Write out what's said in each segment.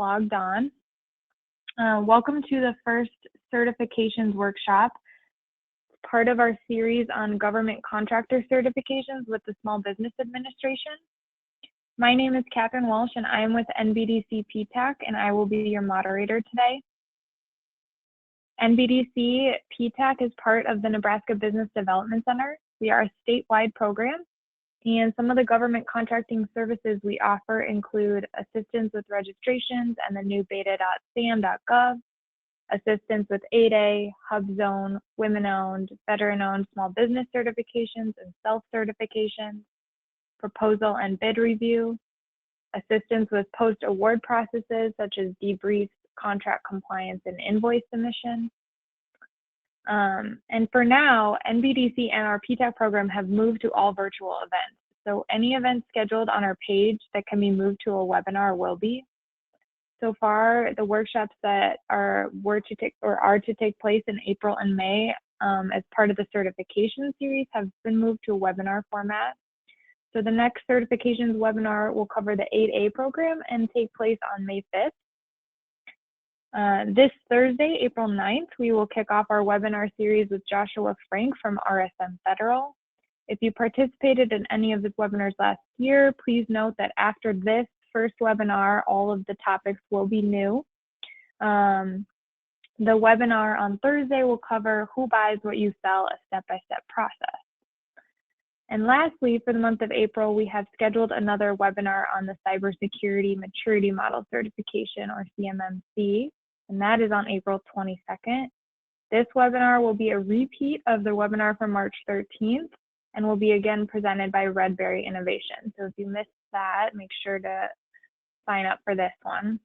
logged on. Welcome to the first certifications workshop, part of our series on government contractor certifications with the Small Business Administration. My name is Catherine Walsh and I am with NBDC PTAC and I will be your moderator today. NBDC PTAC is part of the Nebraska Business Development Center. We are a statewide program, and some of the government contracting services we offer include assistance with registrations and the new beta.sam.gov, assistance with 8A, HUBZone, women-owned, veteran-owned small business certifications and self-certifications, proposal and bid review, assistance with post-award processes such as debriefs, contract compliance, and invoice submission. And for now, NBDC and our PTAC program have moved to all virtual events. So any events scheduled on our page that can be moved to a webinar will be. So far, the workshops that are to take place in April and May as part of the certification series have been moved to a webinar format. So the next certifications webinar will cover the 8A program and take place on May 5th. This Thursday, April 9th, we will kick off our webinar series with Joshua Frank from RSM Federal. If you participated in any of his webinars last year, please note that after this first webinar, all of the topics will be new. The webinar on Thursday will cover who buys what you sell, a step-by-step process. And lastly, for the month of April, we have scheduled another webinar on the Cybersecurity Maturity Model Certification, or CMMC, and that is on April 22nd. This webinar will be a repeat of the webinar from March 13th and will be again presented by Redberry Innovation. So if you missed that, make sure to sign up for this one.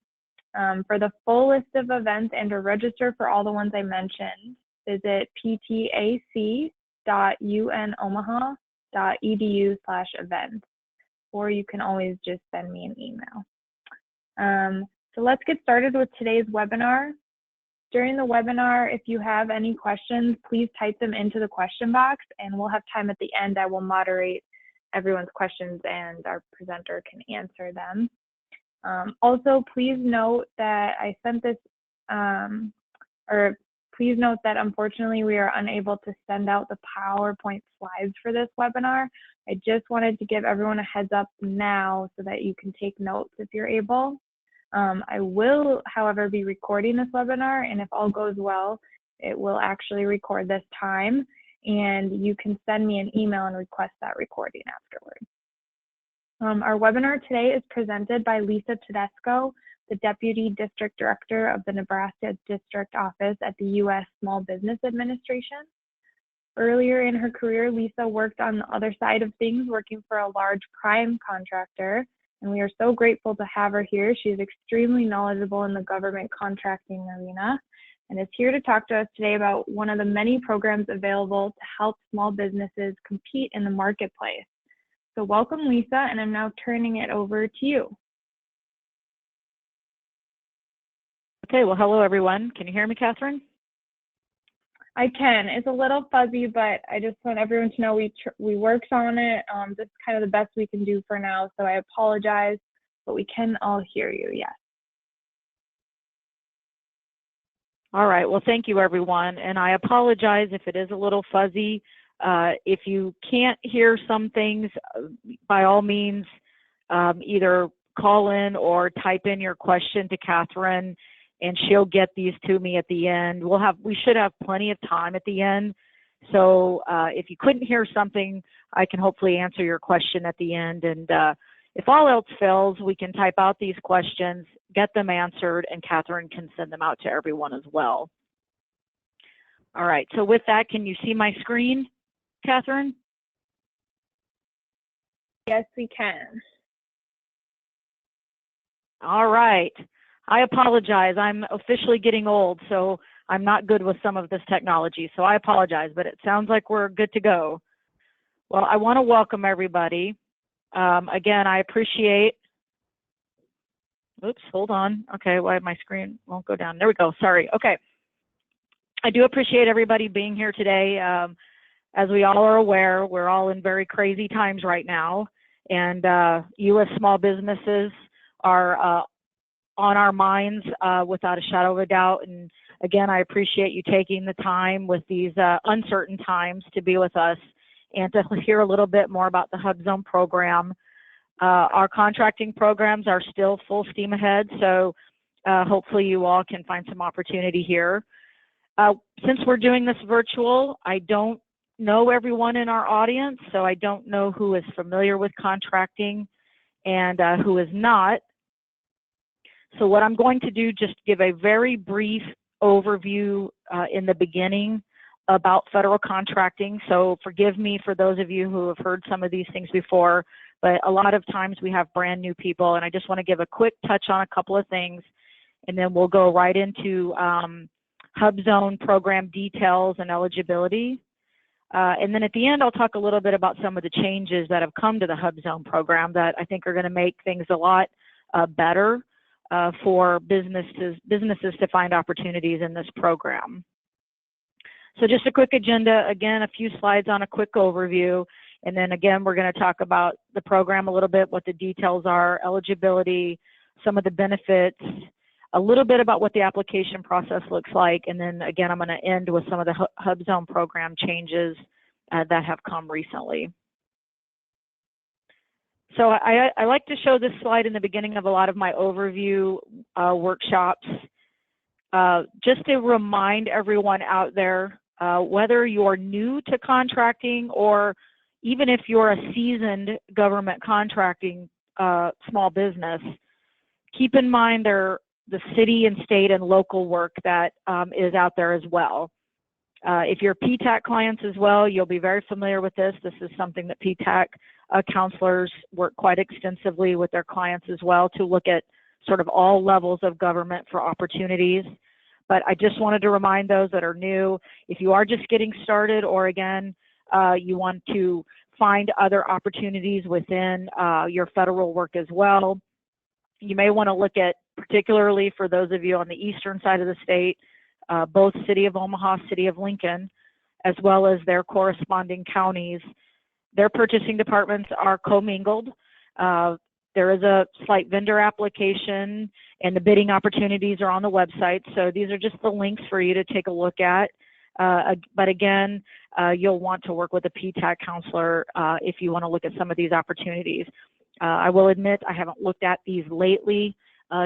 For the full list of events and to register for all the ones I mentioned, visit ptac.unomaha.edu/events, or you can always just send me an email. So let's get started with today's webinar. During the webinar, if you have any questions, please type them into the question box and we'll have time at the end. I will moderate everyone's questions and our presenter can answer them. Also, please note that I sent this, please note that unfortunately we are unable to send out the PowerPoint slides for this webinar. I just wanted to give everyone a heads up now so that you can take notes if you're able. I will, however, be recording this webinar, and if all goes well, it will actually record this time, and you can send me an email and request that recording afterwards. Our webinar today is presented by Lisa Tedesco, the Deputy District Director of the Nebraska District Office at the U.S. Small Business Administration. Earlier in her career, Lisa worked on the other side of things, working for a large prime contractor, and we are so grateful to have her here. She is extremely knowledgeable in the government contracting arena and is here to talk to us today about one of the many programs available to help small businesses compete in the marketplace. So welcome, Lisa, and I'm now turning it over to you. Okay, well, hello, everyone. Can you hear me, Catherine? I can. It's a little fuzzy, but I just want everyone to know we worked on it. This is kind of the best we can do for now, so I apologize, but we can all hear you, yes. All right, well, thank you, everyone, and I apologize if it is a little fuzzy. If you can't hear some things, by all means, either call in or type in your question to Catherine, and she'll get these to me at the end. We should have plenty of time at the end. So if you couldn't hear something, I can hopefully answer your question at the end. And if all else fails, we can type out these questions, get them answered, and Catherine can send them out to everyone as well. All right, so with that, can you see my screen, Catherine? Yes, we can. All right. I apologize. I'm officially getting old, so I'm not good with some of this technology, so I apologize, but it sounds like we're good to go. Well, I want to welcome everybody. Again, I appreciate, oops, hold on. Okay, why my screen won't go down? There we go, sorry. Okay. I do appreciate everybody being here today. As we all are aware, we're all in very crazy times right now, and U.S. small businesses are on our minds without a shadow of a doubt. And again, I appreciate you taking the time with these uncertain times to be with us and to hear a little bit more about the HUBZone program. Our contracting programs are still full steam ahead, so hopefully you all can find some opportunity here. Since we're doing this virtual, I don't know everyone in our audience, so I don't know who is familiar with contracting and who is not. So what I'm going to do, just give a very brief overview in the beginning about federal contracting. So forgive me for those of you who have heard some of these things before, but a lot of times we have brand new people, and I just want to give a quick touch on a couple of things, and then we'll go right into HUBZone program details and eligibility. And then at the end, I'll talk a little bit about some of the changes that have come to the HUBZone program that I think are going to make things a lot better for businesses to find opportunities in this program. So just a quick agenda, again, a few slides on a quick overview, and then again, we're going to talk about the program a little bit, what the details are, eligibility, some of the benefits, a little bit about what the application process looks like, and then again, I'm going to end with some of the HUBZone program changes that have come recently. So I like to show this slide in the beginning of a lot of my overview workshops, just to remind everyone out there, whether you're new to contracting or even if you're a seasoned government contracting small business, keep in mind the city and state and local work that is out there as well. If you're PTAC clients as well, you'll be very familiar with this. This is something that PTAC counselors work quite extensively with their clients as well to look at sort of all levels of government for opportunities. But I just wanted to remind those that are new, if you are just getting started, or again, you want to find other opportunities within your federal work as well, you may want to look at, particularly for those of you on the eastern side of the state, both City of Omaha, City of Lincoln, as well as their corresponding counties. Their purchasing departments are commingled. There is a slight vendor application, and the bidding opportunities are on the website. So these are just the links for you to take a look at. But again, you'll want to work with a PTAC counselor if you want to look at some of these opportunities. I will admit I haven't looked at these lately,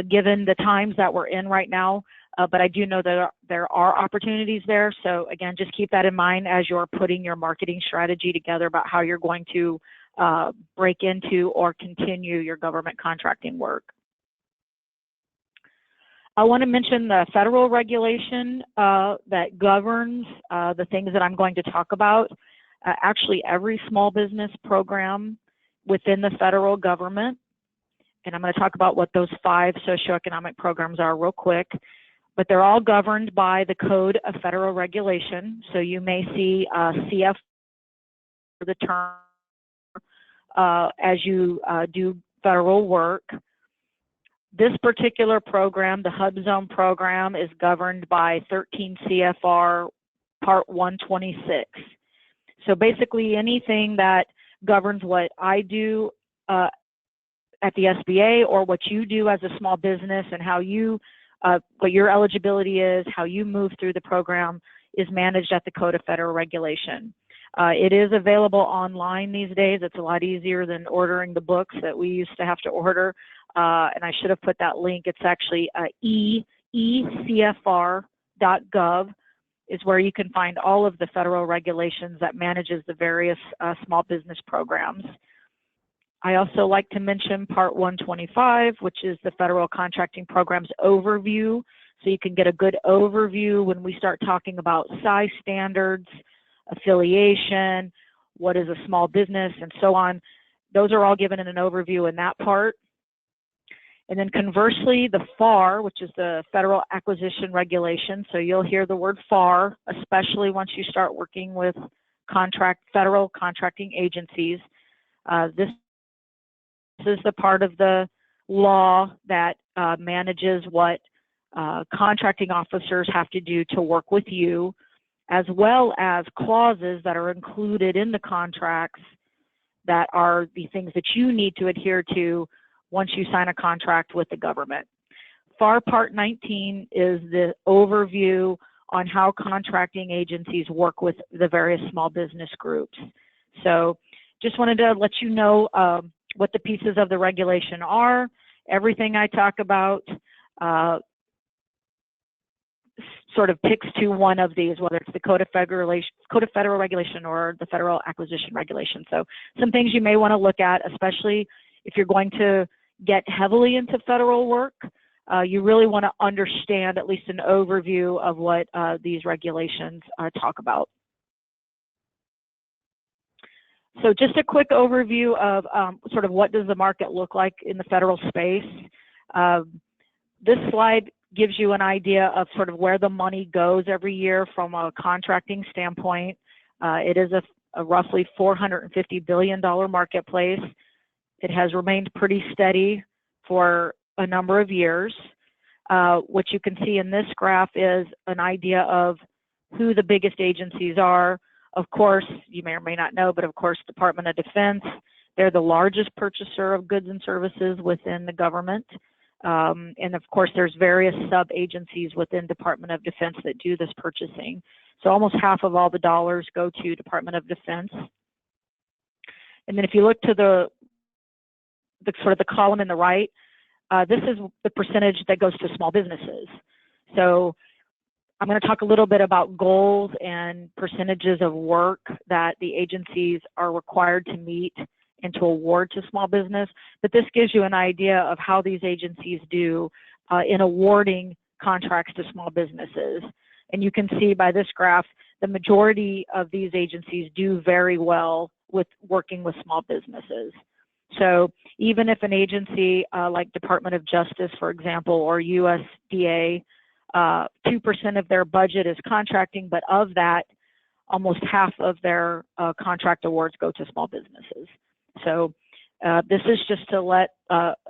given the times that we're in right now, but I do know that there are opportunities there. So again, just keep that in mind as you're putting your marketing strategy together about how you're going to break into or continue your government contracting work. I want to mention the federal regulation that governs the things that I'm going to talk about. Actually, every small business program within the federal government, and I'm going to talk about what those 5 socioeconomic programs are real quick, but they're all governed by the Code of Federal Regulation. So you may see CF for the term as you do federal work. This particular program, the HUBZone program, is governed by 13 CFR Part 126. So basically anything that governs what I do at the SBA or what you do as a small business and how you, what your eligibility is, how you move through the program is managed at the Code of Federal Regulation. It is available online these days. It's a lot easier than ordering the books that we used to have to order. And I should have put that link. It's actually ecfr.gov is where you can find all of the federal regulations that manages the various small business programs. I also like to mention Part 125, which is the Federal Contracting Programs Overview. So you can get a good overview when we start talking about size standards, affiliation, what is a small business, and so on. Those are all given in an overview in that part. And then conversely, the FAR, which is the Federal Acquisition Regulation. So you'll hear the word FAR, especially once you start working with federal contracting agencies. This is the part of the law that manages what contracting officers have to do to work with you, as well as clauses that are included in the contracts that are the things that you need to adhere to once you sign a contract with the government. FAR Part 19 is the overview on how contracting agencies work with the various small business groups. So just wanted to let you know what the pieces of the regulation are. Everything I talk about sort of picks to one of these, whether it's the Code of Federal Regulation or the Federal Acquisition Regulation. So some things you may want to look at, especially if you're going to get heavily into federal work. You really want to understand at least an overview of what these regulations talk about. So just a quick overview of sort of what does the market look like in the federal space. This slide gives you an idea of sort of where the money goes every year from a contracting standpoint. It is a roughly $450 billion marketplace. It has remained pretty steady for a number of years. What you can see in this graph is an idea of who the biggest agencies are. Of course, you may or may not know, but of course, Department of Defense, they're the largest purchaser of goods and services within the government. And of course, there's various sub-agencies within Department of Defense that do this purchasing. So almost half of all the dollars go to Department of Defense. And then if you look to the sort of the column in the right, this is the percentage that goes to small businesses. So I'm going to talk a little bit about goals and percentages of work that the agencies are required to meet and to award to small business, but this gives you an idea of how these agencies do in awarding contracts to small businesses. And you can see by this graph, the majority of these agencies do very well with working with small businesses. So even if an agency like Department of Justice, for example, or USDA, 2% of their budget is contracting, but of that, almost half of their contract awards go to small businesses. So this is just to let,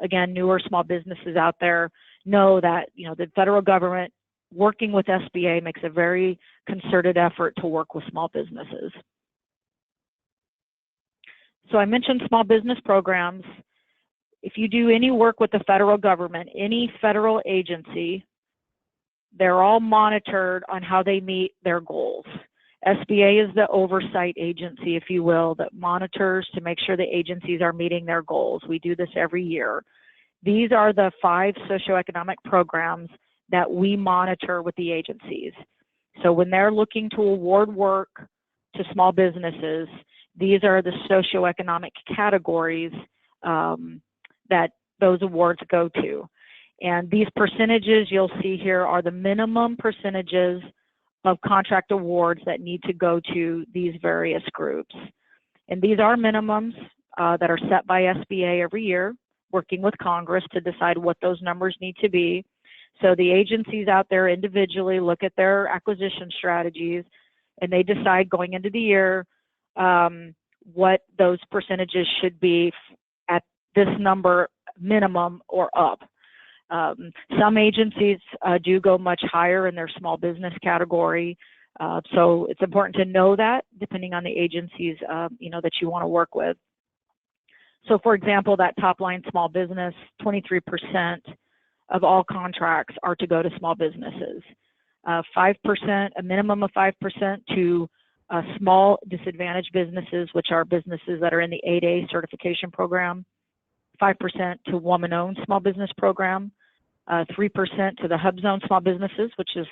again, newer small businesses out there know that, you know, the federal government working with SBA makes a very concerted effort to work with small businesses. So I mentioned small business programs. If you do any work with the federal government, any federal agency, they're all monitored on how they meet their goals. SBA is the oversight agency, if you will, that monitors to make sure the agencies are meeting their goals. We do this every year. These are the 5 socioeconomic programs that we monitor with the agencies. So when they're looking to award work to small businesses, these are the socioeconomic categories that those awards go to. And these percentages you'll see here are the minimum percentages of contract awards that need to go to these various groups. And these are minimums that are set by SBA every year, working with Congress to decide what those numbers need to be. So the agencies out there individually look at their acquisition strategies, and they decide going into the year what those percentages should be at this number minimum or up. Some agencies do go much higher in their small business category. So it's important to know that depending on the agencies you know, that you want to work with. So for example, that top line small business, 23% of all contracts are to go to small businesses. 5%, a minimum of 5% to small disadvantaged businesses, which are businesses that are in the 8A certification program. 5% to woman-owned small business program. 3% to the HUBZone small businesses, which is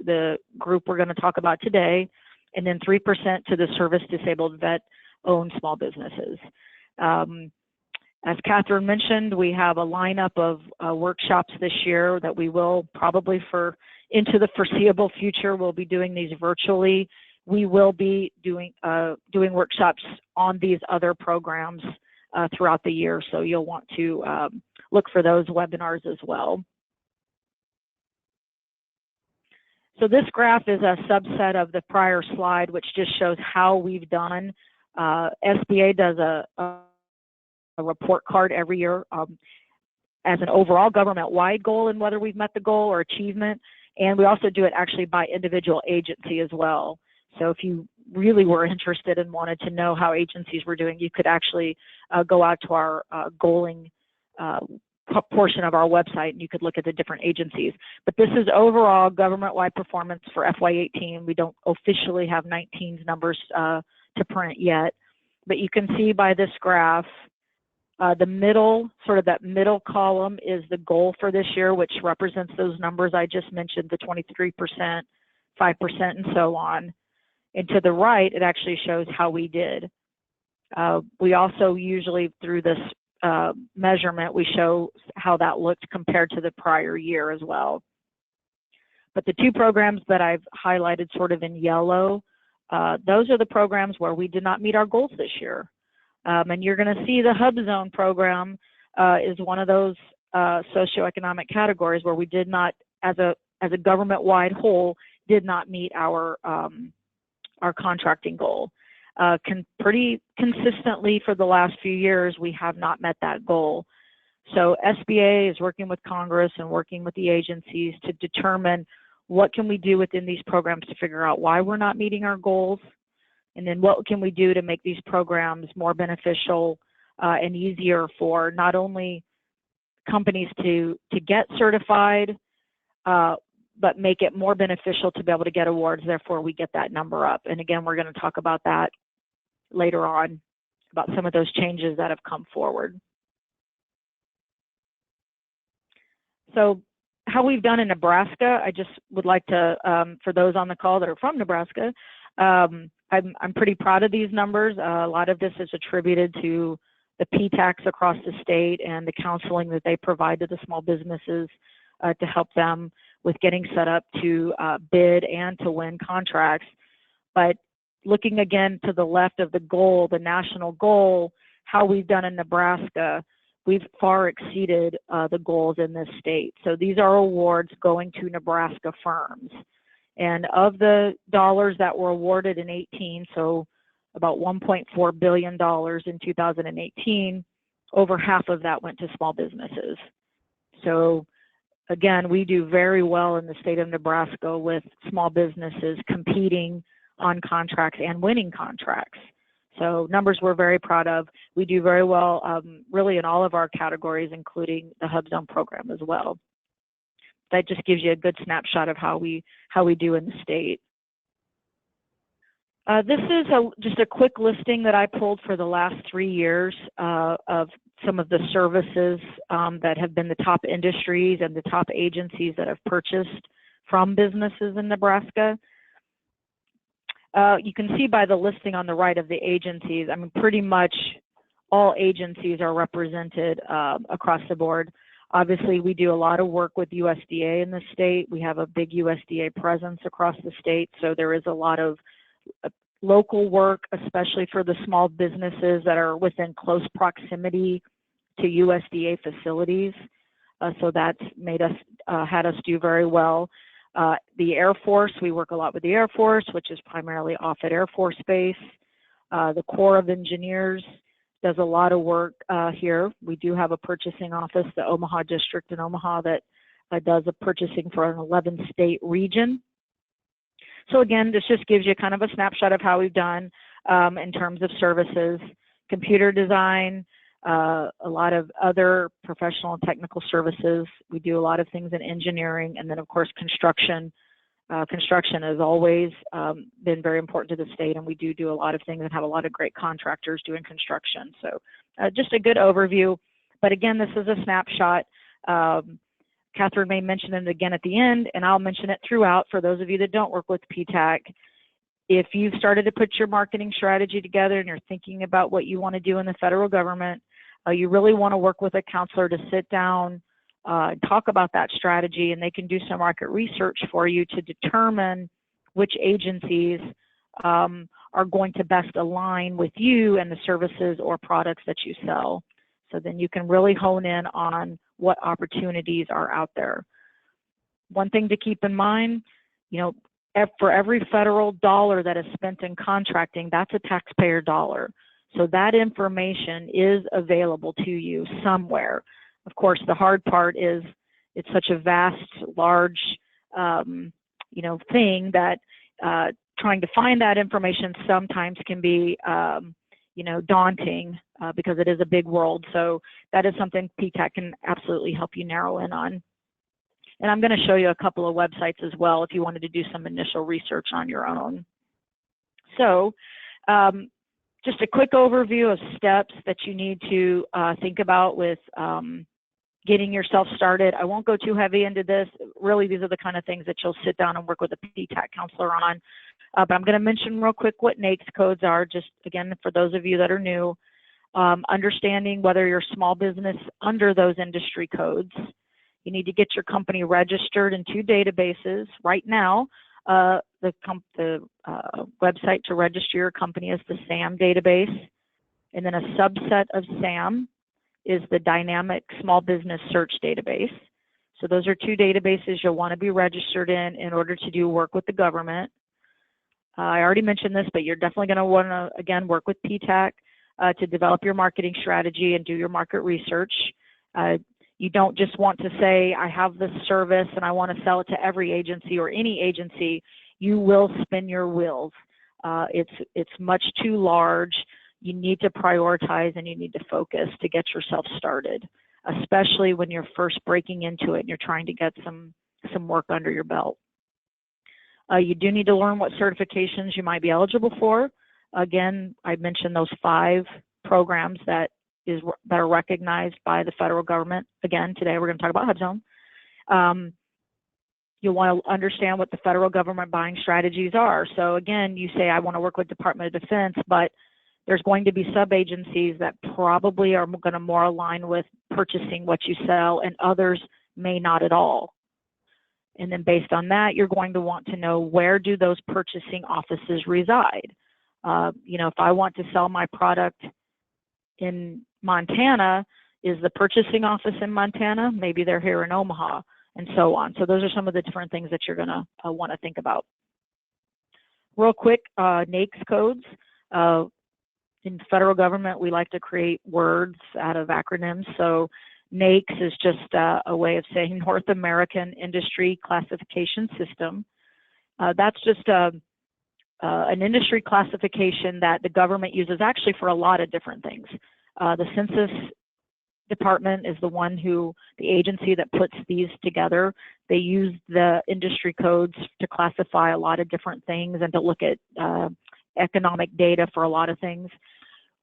the group we're going to talk about today, and then 3% to the service disabled vet-owned small businesses. As Catherine mentioned, we have a lineup of workshops this year that we will probably into the foreseeable future, we'll be doing these virtually. We will be doing workshops on these other programs throughout the year, so you'll want to look for those webinars as well. So this graph is a subset of the prior slide, which just shows how we've done. SBA does a report card every year as an overall government-wide goal and whether we've met the goal or achievement. And we also do it actually by individual agency as well. So if you really were interested and wanted to know how agencies were doing, you could actually go out to our goaling portion of our website, and you could look at the different agencies. But this is overall government-wide performance for FY18. We don't officially have 19's numbers to print yet, but you can see by this graph, the middle, sort of that middle column is the goal for this year, which represents those numbers I just mentioned, the 23%, 5%, and so on. And to the right, it actually shows how we did. We also usually, through this measurement, we show how that looked compared to the prior year as well. But the two programs that I've highlighted sort of in yellow, those are the programs where we did not meet our goals this year. And you're going to see the HUBZone program is one of those socioeconomic categories where we did not, as a government-wide whole, did not meet our contracting goal. Pretty consistently for the last few years, we have not met that goal. So SBA is working with Congress and working with the agencies to determine what can we do within these programs to figure out why we're not meeting our goals, and then what can we do to make these programs more beneficial and easier for not only companies to get certified, but make it more beneficial to be able to get awards, therefore we get that number up. And again, we're going to talk about that later on, about some of those changes that have come forward. So how we've done in Nebraska, I just would like to, for those on the call that are from Nebraska, I'm pretty proud of these numbers. A lot of this is attributed to the PTACs across the state and the counseling that they provide to the small businesses to help them with getting set up to bid and to win contracts. But looking again to the left of the goal, the national goal, how we've done in Nebraska, we've far exceeded the goals in this state. So these are awards going to Nebraska firms. And of the dollars that were awarded in 18, so about $1.4 billion in 2018, over half of that went to small businesses. So again, we do very well in the state of Nebraska with small businesses competing on contracts and winning contracts. So numbers we're very proud of. We do very well really in all of our categories, including the HUBZone program as well. That just gives you a good snapshot of how we do in the state. This is just a quick listing that I pulled for the last 3 years of some of the services that have been the top industries and the top agencies that have purchased from businesses in Nebraska. You can see by the listing on the right of the agencies, I mean, pretty much all agencies are represented across the board. Obviously, we do a lot of work with USDA in the state. We have a big USDA presence across the state, so there is a lot of local work, especially for the small businesses that are within close proximity to USDA facilities. So that's made us, had us do very well. The Air Force, we work a lot with the Air Force, which is primarily Offutt Air Force Base. The Corps of Engineers does a lot of work here. We do have a purchasing office, the Omaha District in Omaha, that does a purchasing for an 11-state region. So again, this just gives you kind of a snapshot of how we've done in terms of services, computer design, a lot of other professional and technical services. We do a lot of things in engineering, and then of course construction. Construction has always been very important to the state, and we do a lot of things and have a lot of great contractors doing construction. So just a good overview. But again, this is a snapshot. Catherine may mention it again at the end, and I'll mention it throughout for those of you that don't work with PTAC. If you've started to put your marketing strategy together and you're thinking about what you want to do in the federal government, you really want to work with a counselor to sit down and talk about that strategy, and they can do some market research for you to determine which agencies are going to best align with you and the services or products that you sell. So then you can really hone in on what opportunities are out there. One thing to keep in mind, you know, for every federal dollar that is spent in contracting, that's a taxpayer dollar. So that information is available to you somewhere. Of course, the hard part is it's such a vast, large, you know, thing that trying to find that information sometimes can be, you know, daunting because it is a big world. So that is something PTAC can absolutely help you narrow in on. And I'm going to show you a couple of websites as well if you wanted to do some initial research on your own. So just a quick overview of steps that you need to think about with getting yourself started. I won't go too heavy into this. Really, these are the kind of things that you'll sit down and work with a PTAC counselor on. But I'm going to mention real quick what NAICS codes are, just again, for those of you that are new. Understanding whether you're a small business under those industry codes. You need to get your company registered in 2 databases. Right now, the website to register your company is the SAM database. And then a subset of SAM is the Dynamic Small Business Search database. So those are 2 databases you'll want to be registered in order to do work with the government. I already mentioned this, but you're definitely going to want to, again, work with PTAC to develop your marketing strategy and do your market research. You don't just want to say, I have this service and I want to sell it to every agency or any agency. You will spin your wheels. It's much too large. You need to prioritize and you need to focus to get yourself started, especially when you're first breaking into it and you're trying to get some work under your belt. You do need to learn what certifications you might be eligible for. Again, I mentioned those 5 programs that are recognized by the federal government. Again, today we're going to talk about HUBZone. You'll want to understand what the federal government buying strategies are. So again, you say, I want to work with Department of Defense, but there's going to be sub-agencies that probably are going to more align with purchasing what you sell, and others may not at all. And then based on that, you're going to want to know, where do those purchasing offices reside? You know, if I want to sell my product in Montana, is the purchasing office in Montana? Maybe they're here in Omaha, and so on. So those are some of the different things that you're going to want to think about. Real quick, NAICS codes. In federal government, we like to create words out of acronyms. So NAICS is just a way of saying North American Industry Classification System. That's just an industry classification that the government uses actually for a lot of different things. The Census Department is the agency that puts these together. They use the industry codes to classify a lot of different things and to look at economic data for a lot of things.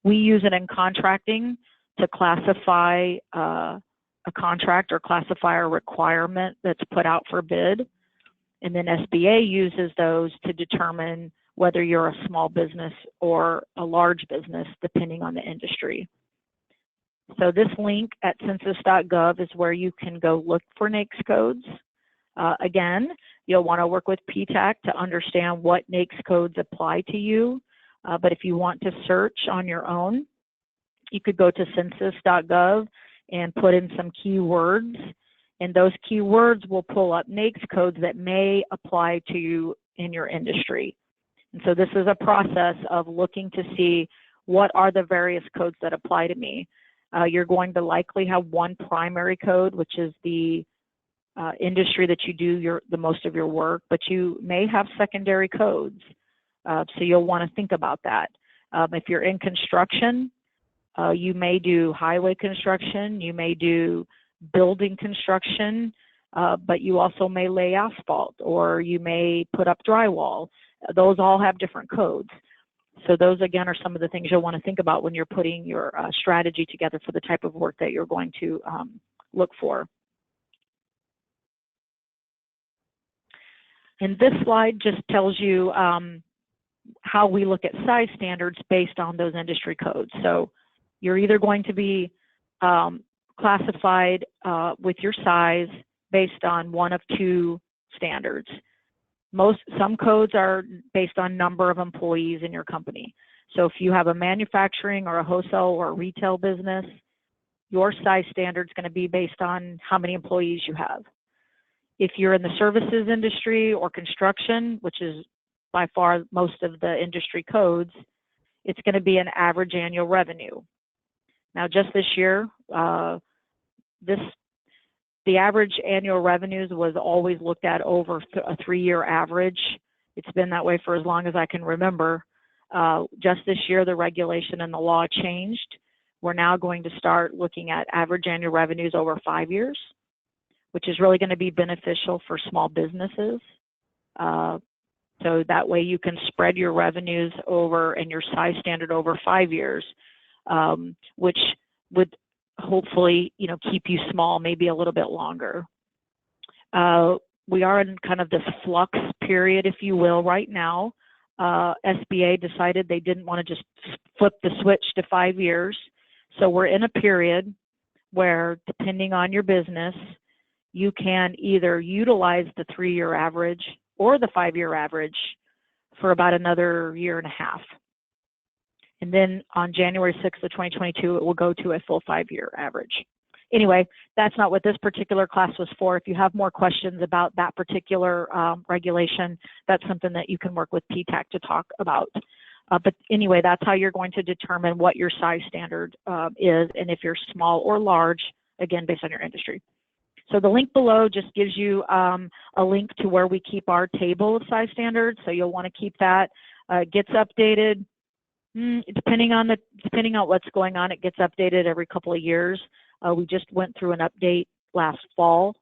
We use it in contracting to classify a contract or classify a requirement that's put out for bid. And then SBA uses those to determine whether you're a small business or a large business, depending on the industry. So this link at census.gov is where you can go look for NAICS codes. Again, you'll want to work with PTAC to understand what NAICS codes apply to you. But if you want to search on your own, you could go to census.gov and put in some keywords, and those keywords will pull up NAICS codes that may apply to you in your industry. And so this is a process of looking to see what are the various codes that apply to me. You're going to likely have one primary code, which is the industry that you do the most of your work, but you may have secondary codes. So you'll want to think about that. If you're in construction, you may do highway construction, you may do building construction, but you also may lay asphalt, or you may put up drywall. Those all have different codes. So those, again, are some of the things you'll want to think about when you're putting your strategy together for the type of work that you're going to look for. And this slide just tells you how we look at size standards based on those industry codes. So you're either going to be classified with your size based on one of 2 standards. Some codes are based on number of employees in your company. So if you have a manufacturing or a wholesale or a retail business, your size standard is going to be based on how many employees you have. If you're in the services industry or construction, which is by far most of the industry codes, it's going to be an average annual revenue. Now, just this year, the average annual revenues was always looked at over a 3-year average. It's been that way for as long as I can remember. Just this year, the regulation and the law changed, we're now going to start looking at average annual revenues over 5 years, which is really going to be beneficial for small businesses. So that way you can spread your revenues over and your size standard over 5 years, which would hopefully, keep you small maybe a little bit longer. We are in kind of this flux period, if you will, right now. SBA decided they didn't want to just flip the switch to 5 years. So we're in a period where, depending on your business, you can either utilize the 3-year average or the 5-year average for about another year and a half. And then on January 6th of 2022, it will go to a full 5-year average. Anyway, that's not what this particular class was for. If you have more questions about that particular regulation, that's something that you can work with PTAC to talk about. But anyway, that's how you're going to determine what your size standard is, and if you're small or large, again, based on your industry. So the link below just gives you a link to where we keep our table of size standards. So you'll want to keep that. It gets updated. Depending on what's going on, it gets updated every couple of years. We just went through an update last fall.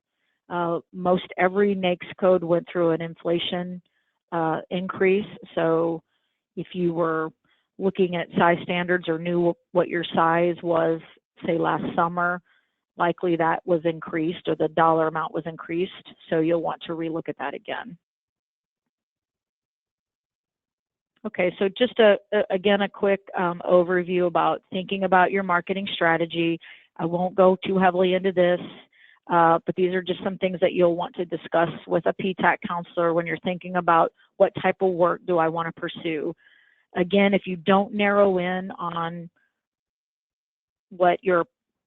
Most every NAICS code went through an inflation increase. So if you were looking at size standards or knew what your size was, say last summer, likely that was increased or the dollar amount was increased. So you'll want to relook at that again. Okay, so just again, a quick overview about thinking about your marketing strategy. I won't go too heavily into this, but these are just some things that you'll want to discuss with a PTAC counselor when you're thinking about what type of work do I want to pursue. Again, if you don't narrow in on what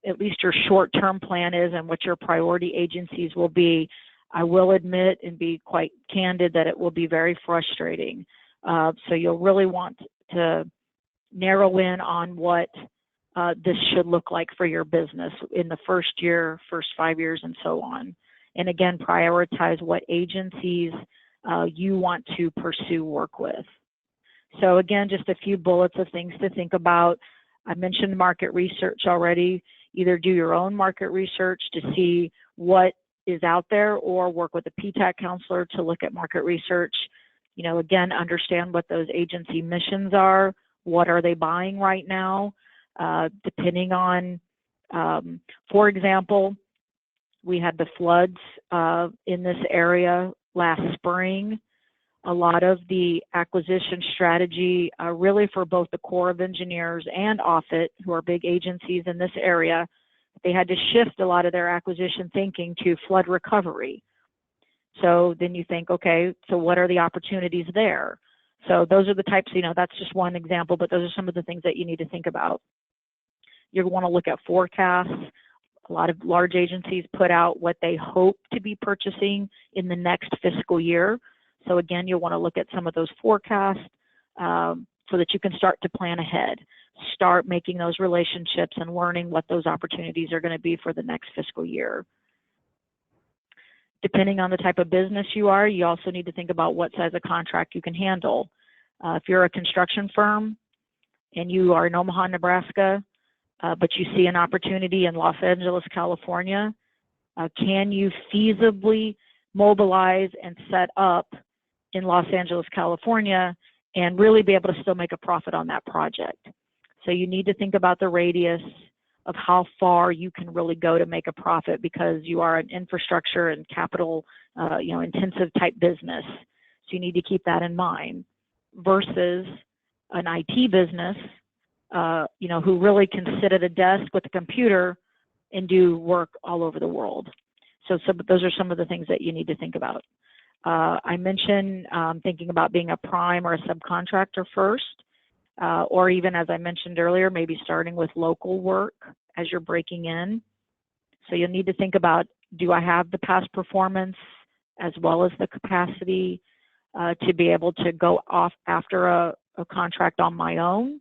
at least your short-term plan is and what your priority agencies will be, I will admit and be quite candid that it will be very frustrating. So you'll really want to narrow in on what this should look like for your business in the first year, first 5 years, and so on. And again, prioritize what agencies you want to pursue work with. So again, just a few bullets of things to think about. I mentioned market research already. Either do your own market research to see what is out there, or work with a PTAC counselor to look at market research. Again, understand what those agency missions are. What are they buying right now? Depending on, for example, we had the floods in this area last spring. A lot of the acquisition strategy, really for both the Corps of Engineers and OFIT, who are big agencies in this area, they had to shift a lot of their acquisition thinking to flood recovery. So then you think, okay, so what are the opportunities there? So those are the types, that's just one example, but those are some of the things that you need to think about. You want to look at forecasts. A lot of large agencies put out what they hope to be purchasing in the next fiscal year. So again, you'll want to look at some of those forecasts so that you can start to plan ahead. Start making those relationships and learning what those opportunities are going to be for the next fiscal year. Depending on the type of business you are, you also need to think about what size of contract you can handle. If you're a construction firm and you are in Omaha, Nebraska, but you see an opportunity in Los Angeles, California, can you feasibly mobilize and set up in Los Angeles, California, and really be able to still make a profit on that project? So you need to think about the radius of how far you can really go to make a profit, because you are an infrastructure and capital, intensive type business. So you need to keep that in mind, versus an IT business, who really can sit at a desk with a computer and do work all over the world. So those are some of the things that you need to think about. I mentioned thinking about being a prime or a subcontractor first, or even, as I mentioned earlier, maybe starting with local work as you're breaking in. So you'll need to think about, do I have the past performance as well as the capacity to be able to go off after a contract on my own?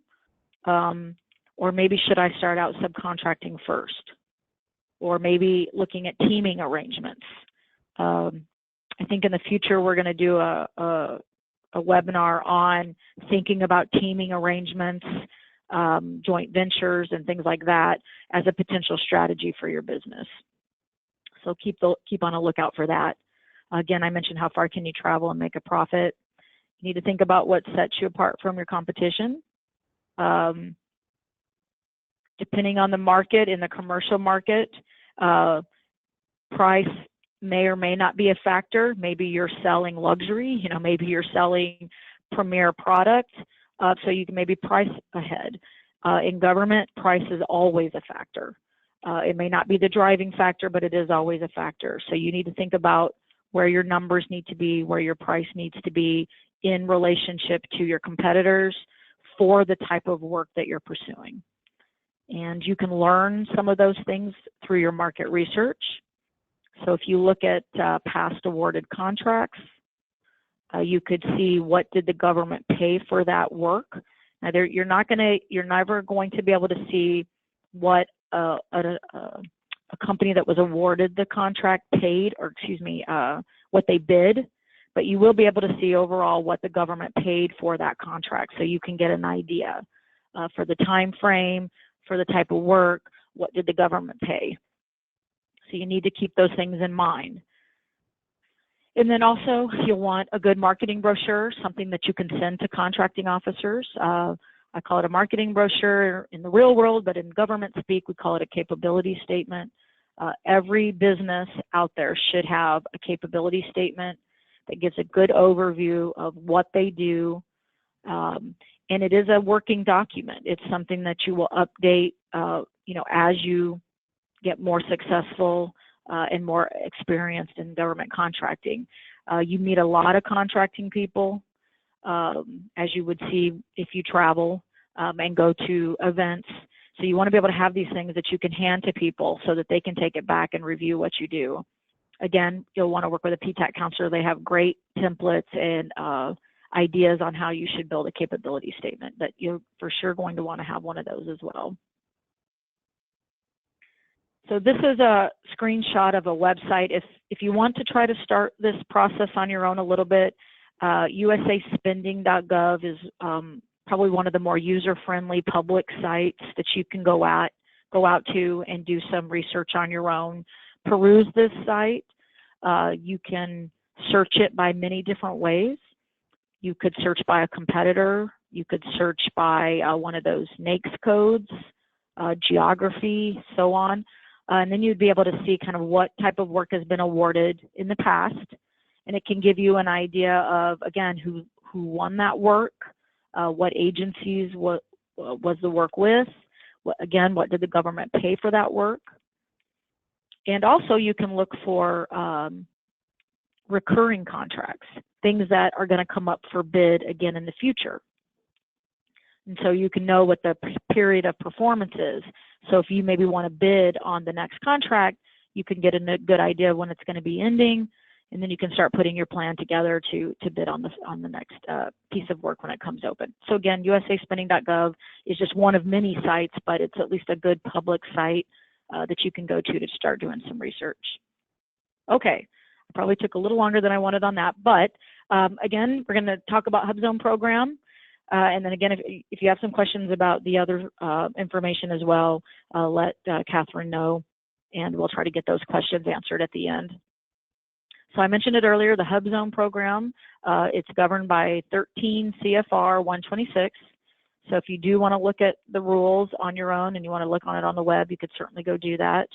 Or maybe should I start out subcontracting first? Or maybe looking at teaming arrangements. I think in the future we're going to do a webinar on thinking about teaming arrangements, joint ventures and things like that as a potential strategy for your business. So keep on a lookout for that. Again, I mentioned how far can you travel and make a profit. You need to think about what sets you apart from your competition. Depending on the market, in the commercial market, price may or may not be a factor. Maybe you're selling luxury, maybe you're selling premier product, so you can maybe price ahead. In government, price is always a factor. It may not be the driving factor, but it is always a factor. So you need to think about where your numbers need to be, where your price needs to be in relationship to your competitors for the type of work that you're pursuing. And you can learn some of those things through your market research. So if you look at past awarded contracts, you could see what did the government pay for that work. Now, you're never going to be able to see what a company that was awarded the contract paid, or what they bid, but you will be able to see overall what the government paid for that contract, so you can get an idea for the time frame, for the type of work, what did the government pay. So you need to keep those things in mind. And then also you'll want a good marketing brochure, something that you can send to contracting officers. I call it a marketing brochure in the real world, but in government speak, we call it a capability statement. Every business out there should have a capability statement that gives a good overview of what they do. And it is a working document. It's something that you will update, as you get more successful and more experienced in government contracting. You meet a lot of contracting people, as you would see if you travel and go to events. So you want to be able to have these things that you can hand to people so that they can take it back and review what you do. Again, you'll want to work with a PTAC counselor. They have great templates and ideas on how you should build a capability statement, but you're for sure going to want to have one of those as well. So this is a screenshot of a website. If you want to try to start this process on your own a little bit, usaspending.gov is probably one of the more user-friendly public sites that you can go out to and do some research on your own. Peruse this site. You can search it by many different ways. You could search by a competitor. You could search by one of those NAICS codes, geography, so on. And then you'd be able to see kind of what type of work has been awarded in the past. And it can give you an idea of, again, who won that work, what agencies was the work with, what did the government pay for that work. And also you can look for recurring contracts, things that are going to come up for bid again in the future. And so you can know what the period of performance is. So if you maybe want to bid on the next contract, you can get a good idea of when it's going to be ending, and then you can start putting your plan together to bid on the next piece of work when it comes open. So again, usaspending.gov is just one of many sites, but it's at least a good public site that you can go to start doing some research. Okay, I probably took a little longer than I wanted on that, but again, we're going to talk about HUBZone program. And then again, if you have some questions about the other information as well, let Catherine know, and we'll try to get those questions answered at the end. So I mentioned it earlier, the HUBZone program, it's governed by 13 CFR 126. So if you do want to look at the rules on your own and you want to look on it on the web, you could certainly go do that.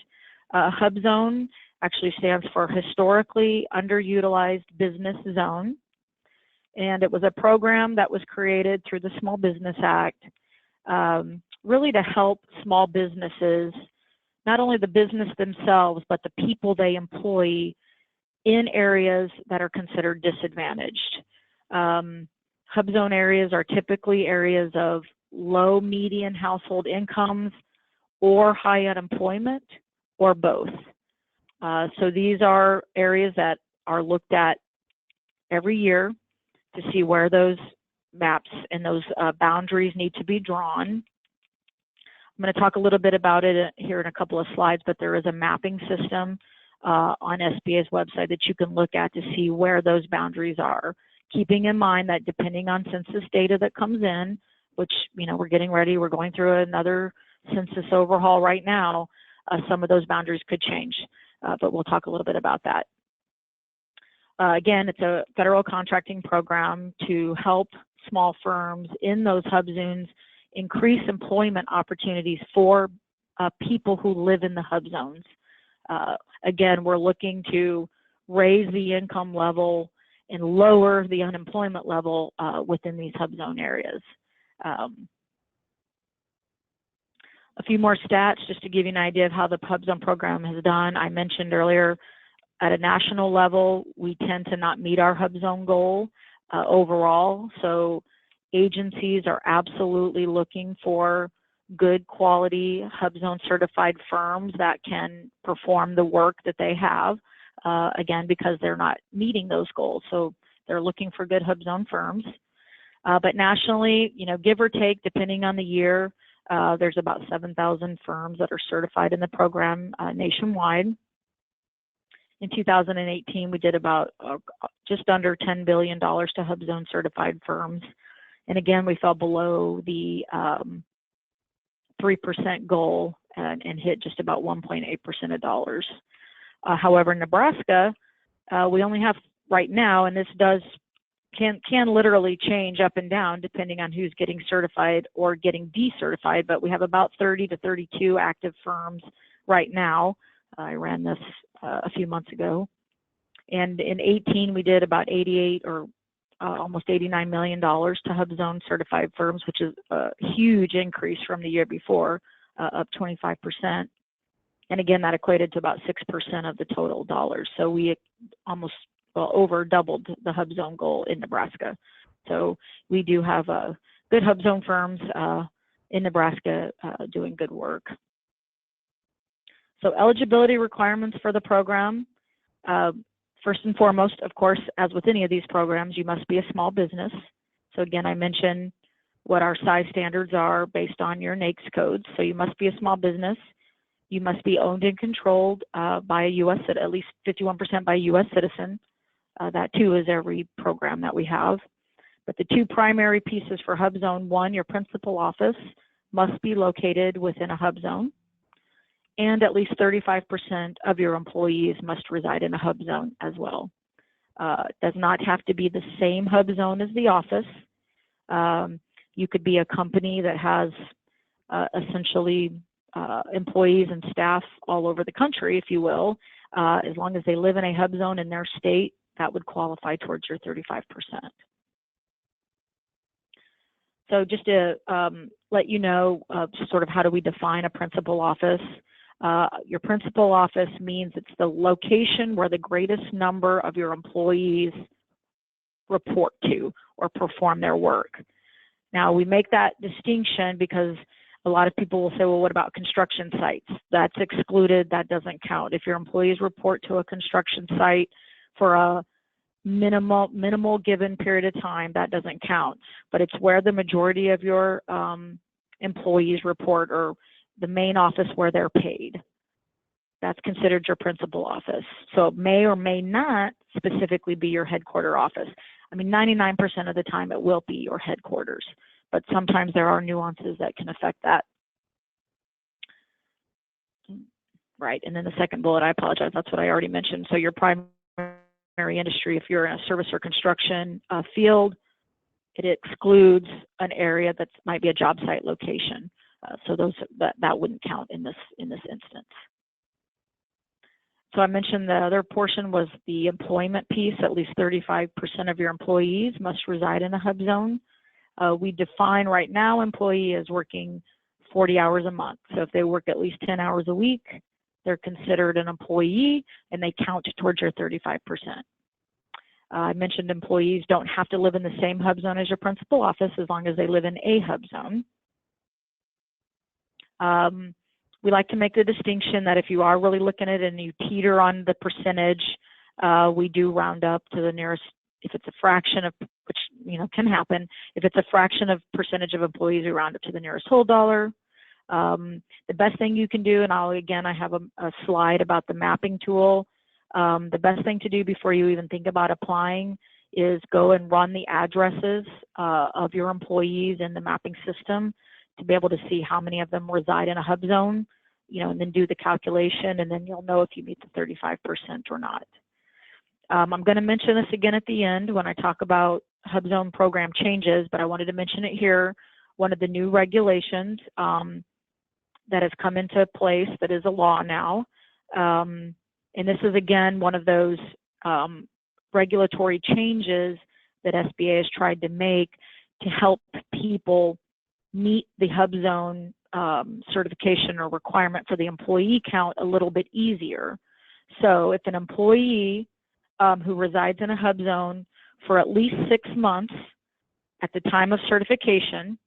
HUBZone actually stands for Historically Underutilized Business Zone. And it was a program that was created through the Small Business Act, really to help small businesses, not only the business themselves, but the people they employ in areas that are considered disadvantaged. HUBZone areas are typically areas of low median household incomes or high unemployment, or both. So these are areas that are looked at every year to see where those maps and those boundaries need to be drawn. I'm going to talk a little bit about it here in a couple of slides, but there is a mapping system on SBA's website that you can look at to see where those boundaries are, keeping in mind that depending on census data that comes in, which, we're getting ready. We're going through another census overhaul right now. Some of those boundaries could change, but we'll talk a little bit about that. Again, it's a federal contracting program to help small firms in those hub zones increase employment opportunities for people who live in the hub zones. Again, we're looking to raise the income level and lower the unemployment level within these hub zone areas. A few more stats just to give you an idea of how the HUBZone program has done. I mentioned earlier, at a national level, we tend to not meet our HUBZone goal overall. So agencies are absolutely looking for good quality HUBZone certified firms that can perform the work that they have, again, because they're not meeting those goals. So they're looking for good HUBZone firms. But nationally, give or take, depending on the year, there's about 7,000 firms that are certified in the program nationwide. In 2018, we did about just under $10 billion to HUBZone certified firms. And again, we fell below the 3% goal and hit just about 1.8% of dollars. However, Nebraska, we only have right now, and this can literally change up and down depending on who's getting certified or getting decertified, but we have about 30 to 32 active firms right now. I ran this a few months ago. And in 18, we did about 88 or almost $89 million to HUBZone certified firms, which is a huge increase from the year before, up 25%. And again, that equated to about 6% of the total dollars. So we almost over doubled the HUBZone goal in Nebraska. So we do have good HUBZone firms in Nebraska doing good work. So eligibility requirements for the program. First and foremost, of course, as with any of these programs, you must be a small business. So again, I mentioned what our size standards are based on your NAICS codes. So you must be a small business. You must be owned and controlled by a U.S., at least 51% by a U.S. citizen. That too is every program that we have. But the two primary pieces for HUBZone, one, your principal office must be located within a HUBZone, and at least 35% of your employees must reside in a HUBZone as well. It does not have to be the same HUBZone as the office. You could be a company that has essentially employees and staff all over the country, if you will. As long as they live in a HUBZone in their state, that would qualify towards your 35%. So just to let you know, sort of how do we define a principal office. Your principal office means it's the location where the greatest number of your employees report to or perform their work. Now, we make that distinction because a lot of people will say, well, what about construction sites? That's excluded. That doesn't count. If your employees report to a construction site for a minimal given period of time, that doesn't count. But it's where the majority of your employees report, or the main office where they're paid. That's considered your principal office. So it may or may not specifically be your headquarter office. I mean, 99% of the time it will be your headquarters, but sometimes there are nuances that can affect that. Right, and then the second bullet, I apologize, that's what I already mentioned. So your primary industry, if you're in a service or construction field, it excludes an area that might be a job site location. So that wouldn't count in this instance. So I mentioned the other portion was the employment piece. At least 35% of your employees must reside in a HUBZone. We define right now employee as working 40 hours a month. So if they work at least 10 hours a week, they're considered an employee and they count towards your 35%. I mentioned employees don't have to live in the same HUBZone as your principal office as long as they live in a HUBZone. We like to make the distinction that if you are really looking at it and you teeter on the percentage, we do round up to the nearest, if it's a fraction of, which can happen, if it's a fraction of percentage of employees, we round up to the nearest whole dollar. The best thing you can do, and I have a slide about the mapping tool. The best thing to do before you even think about applying is go and run the addresses of your employees in the mapping system to be able to see how many of them reside in a hub zone, and then do the calculation, and then you'll know if you meet the 35% or not. I'm going to mention this again at the end when I talk about HUBZone program changes, but I wanted to mention it here. One of the new regulations that has come into place that is a law now, and this is again one of those regulatory changes that SBA has tried to make to help people meet the HUBZone certification or requirement for the employee count a little bit easier. So if an employee who resides in a HUBZone for at least 6 months at the time of certification,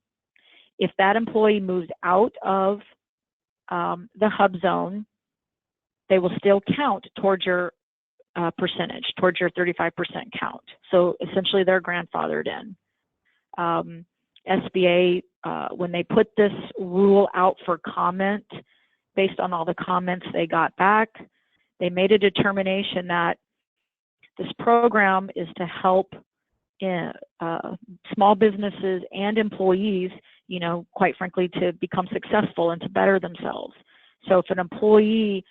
if that employee moves out of the HUBZone, they will still count towards your percentage, towards your 35% count. So essentially they're grandfathered in. SBA, when they put this rule out for comment, based on all the comments they got back, they made a determination that this program is to help small businesses and employees, quite frankly, to become successful and to better themselves. So if an employee,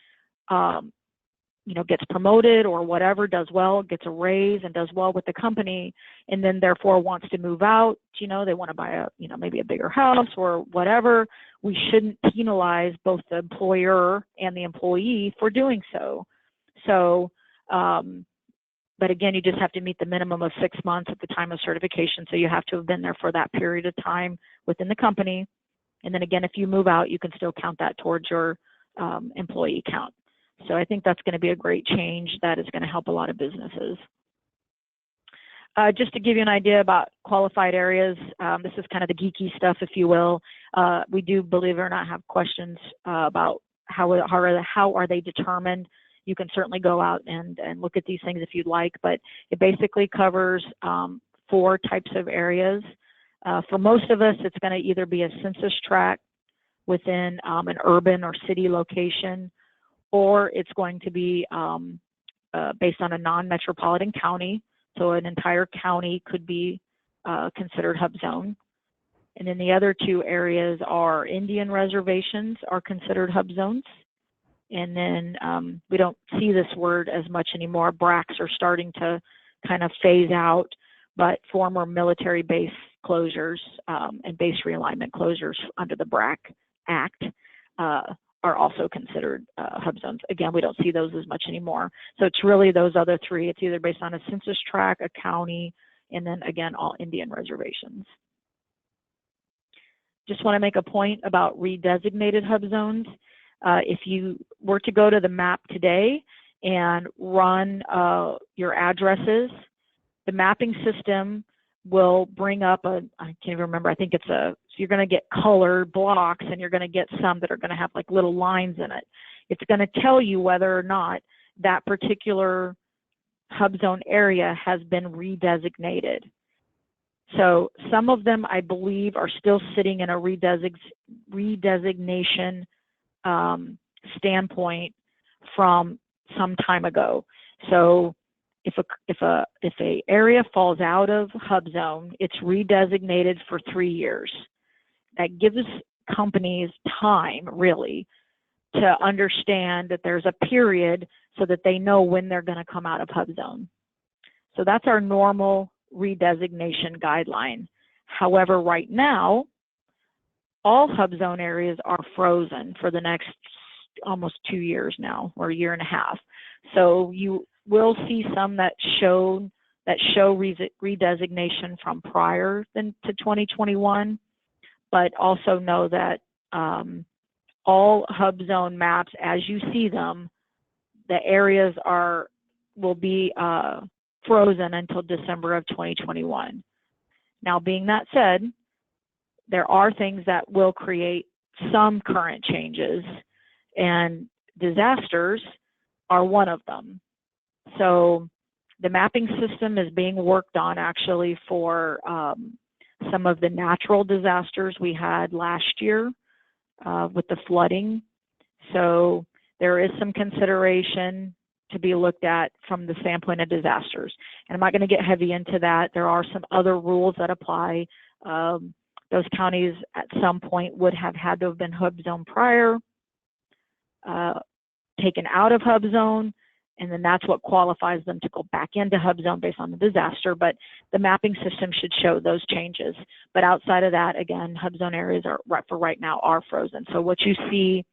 gets promoted or whatever, does well, gets a raise and does well with the company, and then therefore wants to move out, they want to buy a, maybe a bigger house or whatever, we shouldn't penalize both the employer and the employee for doing so. So, but again, you just have to meet the minimum of 6 months at the time of certification. So you have to have been there for that period of time within the company. And then again, if you move out, you can still count that towards your employee count. So I think that's going to be a great change that is going to help a lot of businesses. Just to give you an idea about qualified areas, this is kind of the geeky stuff, if you will. We do, believe it or not, have questions about how are they determined. You can certainly go out and look at these things if you'd like, but it basically covers 4 types of areas. For most of us, it's going to either be a census tract within an urban or city location, or it's going to be based on a non-metropolitan county. So an entire county could be considered HUBZone. And then the other 2 areas are Indian reservations are considered HUBZones. And then we don't see this word as much anymore. BRACs are starting to kind of phase out, but former military base closures and base realignment closures under the BRAC Act are also considered HUBZones. Again, we don't see those as much anymore. So it's really those other 3. It's either based on a census tract, a county, and then again, all Indian reservations. Just want to make a point about redesignated HUBZones. If you were to go to the map today and run your addresses, the mapping system will bring up I can't even remember, I think it's so you're going to get colored blocks, and you're going to get some that are going to have like little lines in it. It's going to tell you whether or not that particular HUBZone area has been redesignated. So some of them, I believe, are still sitting in a redesignation standpoint from some time ago. So if a area falls out of HUBZone, it's redesignated for 3 years. That gives companies time, really, to understand that there's a period so that they know when they're going to come out of HUBZone. So that's our normal redesignation guideline. However, right now, all HUBZone areas are frozen for the next almost 2 years now, or a year and a half. So you will see some that show redesignation from prior to 2021, but also know that all HUBZone maps, as you see them, the areas will be frozen until December of 2021. Now, being that said, there are things that will create some current changes, and disasters are one of them. So the mapping system is being worked on actually for some of the natural disasters we had last year with the flooding. So there is some consideration to be looked at from the standpoint of disasters. And I'm not going to get heavy into that. There are some other rules that apply. Those counties at some point would have had to have been HUBZone prior, taken out of HUBZone, and then that's what qualifies them to go back into HUBZone based on the disaster. But the mapping system should show those changes. But outside of that, again, HUBZone areas are, for right now, are frozen. So what you see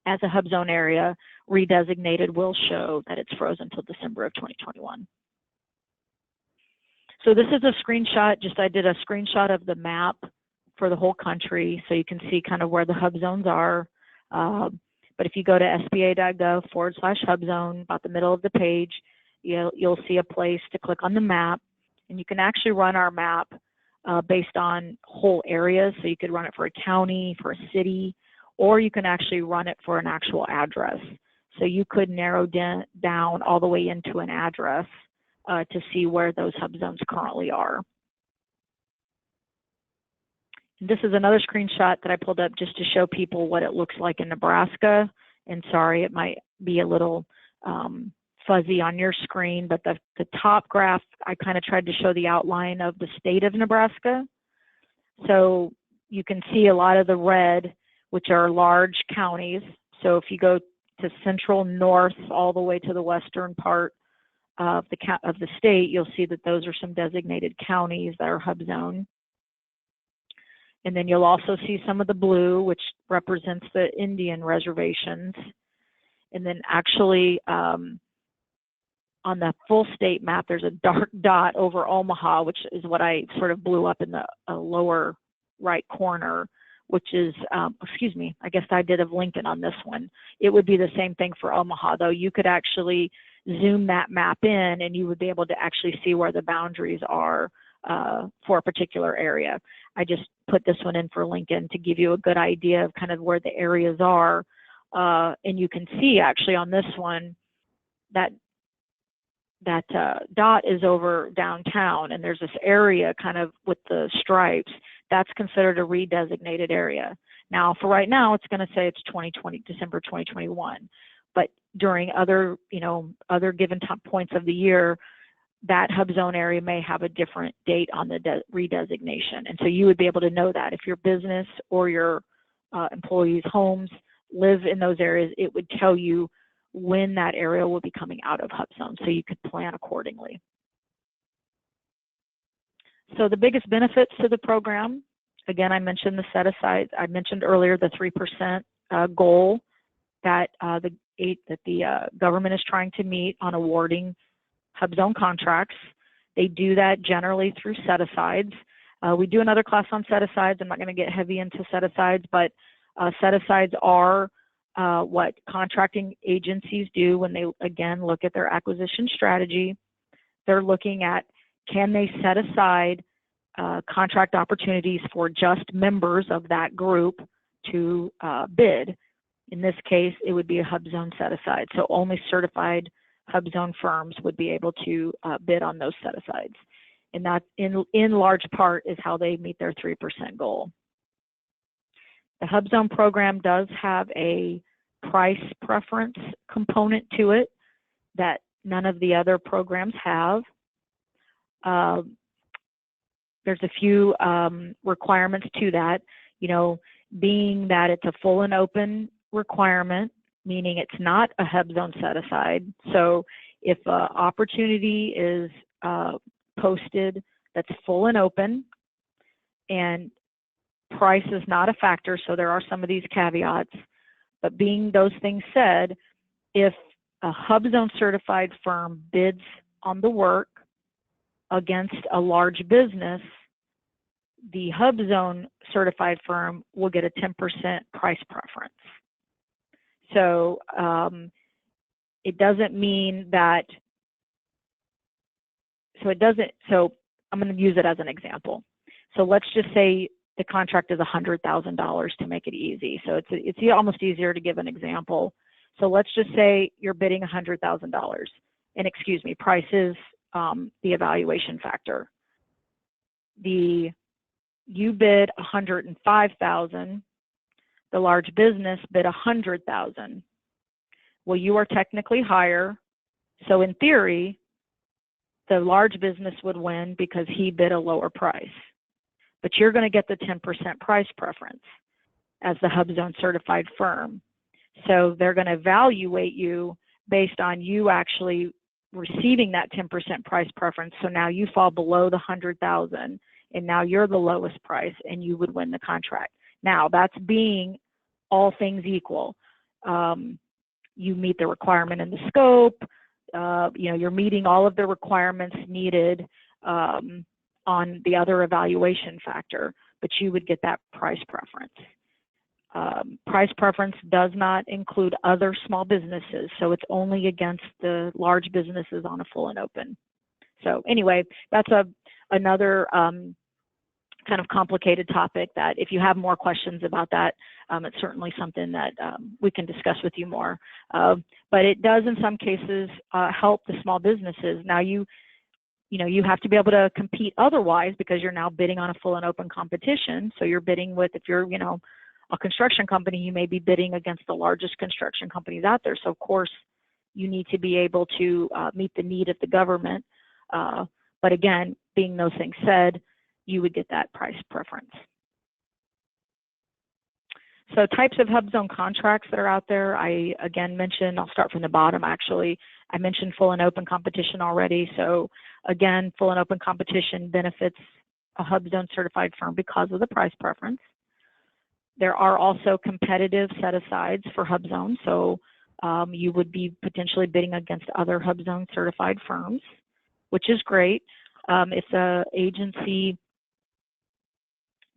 as a HUBZone area redesignated will show that it's frozen until December of 2021. So this is a screenshot. I did a screenshot of the map for the whole country, so you can see kind of where the HUBZones are. But if you go to sba.gov/HUBZone, about the middle of the page, you'll see a place to click on the map, and you can actually run our map based on whole areas. So you could run it for a county, for a city, or you can actually run it for an actual address. So you could narrow down all the way into an address to see where those HUBZones currently are. This is another screenshot that I pulled up just to show people what it looks like in Nebraska. And sorry, it might be a little fuzzy on your screen, but the top graph, I kind of tried to show the outline of the state of Nebraska. So you can see a lot of the red, which are large counties. So if you go to central north all the way to the western part of the state, you'll see that those are some designated counties that are HUBZone. And then you'll also see some of the blue, which represents the Indian reservations. And then actually on the full state map, there's a dark dot over Omaha, which is what I sort of blew up in the lower right corner, which is, excuse me, I guess I did have Lincoln on this one. It would be the same thing for Omaha, though. You could actually zoom that map in and you would be able to actually see where the boundaries are for a particular area. I just put this one in for Lincoln to give you a good idea of kind of where the areas are. And you can see actually on this one that dot is over downtown, and there's this area kind of with the stripes. That's considered a redesignated area. Now, for right now, it's going to say it's December 2021. But during other given points of the year, that HUBZone area may have a different date on the redesignation. And so you would be able to know that if your business or your employees' homes live in those areas, it would tell you when that area will be coming out of HUBZone, so you could plan accordingly. So the biggest benefits to the program, again, I mentioned the set aside. I mentioned earlier the 3% goal that the government is trying to meet on awarding HUBZone contracts. They do that generally through set-asides. We do another class on set-asides. I'm not going to get heavy into set-asides, but set-asides are what contracting agencies do when they, again, look at their acquisition strategy. They're looking at, can they set aside contract opportunities for just members of that group to bid. In this case, it would be a HUBZone set-aside. So only certified HUBZone firms would be able to bid on those set-asides. And that, in large part, is how they meet their 3% goal. The HUBZone program does have a price preference component to it that none of the other programs have. There's a few requirements to that, being that it's a full and open requirement, meaning it's not a HUBZone set-aside. So if an opportunity is posted that's full and open and price is not a factor, so there are some of these caveats, but being those things said, if a HUBZone certified firm bids on the work against a large business, the HUBZone certified firm will get a 10% price preference. So it doesn't mean that, so I'm going to use it as an example. So let's just say the contract is $100,000 to make it easy. So it's almost easier to give an example. So let's just say you're bidding $100,000, and excuse me, price is the evaluation factor. You bid $105,000. The large business bid $100,000. Well, you are technically higher, so in theory, the large business would win because he bid a lower price. But you're going to get the 10% price preference as the HUBZone certified firm. So they're going to evaluate you based on you actually receiving that 10% price preference. So now you fall below the 100,000, and now you're the lowest price, and you would win the contract. Now that's being all things equal. You meet the requirement in the scope. You're meeting all of the requirements needed on the other evaluation factor, but you would get that price preference. Price preference does not include other small businesses, so it's only against the large businesses on a full and open. So anyway, that's another kind of complicated topic that if you have more questions about that, it's certainly something that we can discuss with you more. But it does in some cases help the small businesses. Now you have to be able to compete otherwise because you're now bidding on a full and open competition. So you're bidding with, if you're, a construction company, you may be bidding against the largest construction companies out there. So of course you need to be able to meet the need of the government. But again, being those things said, you would get that price preference. So types of HUBZone contracts that are out there, I again mentioned, I'll start from the bottom actually. I mentioned full and open competition already. So again, full and open competition benefits a HUBZone certified firm because of the price preference. There are also competitive set-asides for HUBZone. So you would be potentially bidding against other HUBZone certified firms, which is great. If the agency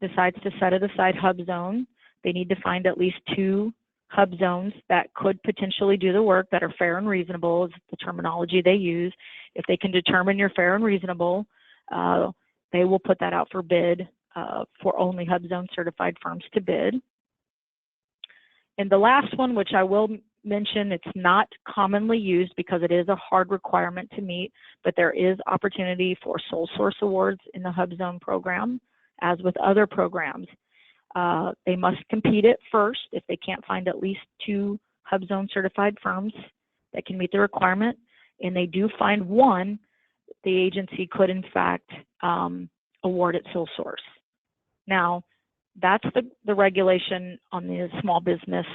decides to set it aside HUBZone, they need to find at least 2 HUBZones that could potentially do the work that are fair and reasonable is the terminology they use. If they can determine you're fair and reasonable, they will put that out for bid for only HUBZone certified firms to bid. And the last one, which I will mention, it's not commonly used because it is a hard requirement to meet, but there is opportunity for sole source awards in the HUBZone program, as with other programs. They must compete it first if they can't find at least 2 HUBZone certified firms that can meet the requirement, and they do find one, the agency could in fact award it sole source. Now, that's the regulation on the small business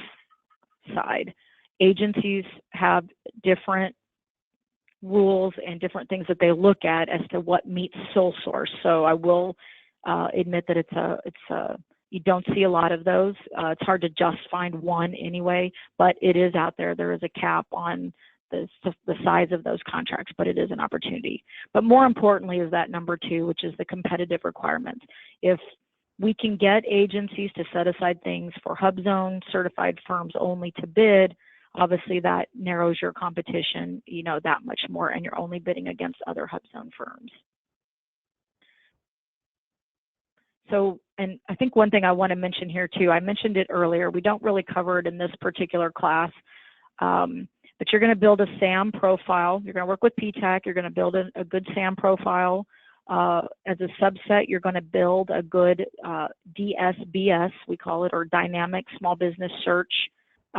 side. Agencies have different rules and different things that they look at as to what meets sole source. So I will admit that you don't see a lot of those. It's hard to just find one anyway, but it is out there. There is a cap on the size of those contracts, but it is an opportunity. But more importantly is that number 2, which is the competitive requirements. If we can get agencies to set aside things for HUBZone certified firms only to bid, obviously that narrows your competition, that much more, and you're only bidding against other HUBZone firms. So, and I think one thing I want to mention here too, I mentioned it earlier, we don't really cover it in this particular class, but you're going to build a SAM profile. You're going to work with PTAC. You're going to build a good SAM profile. As a subset, you're going to build a good DSBS, we call it, or Dynamic Small Business Search,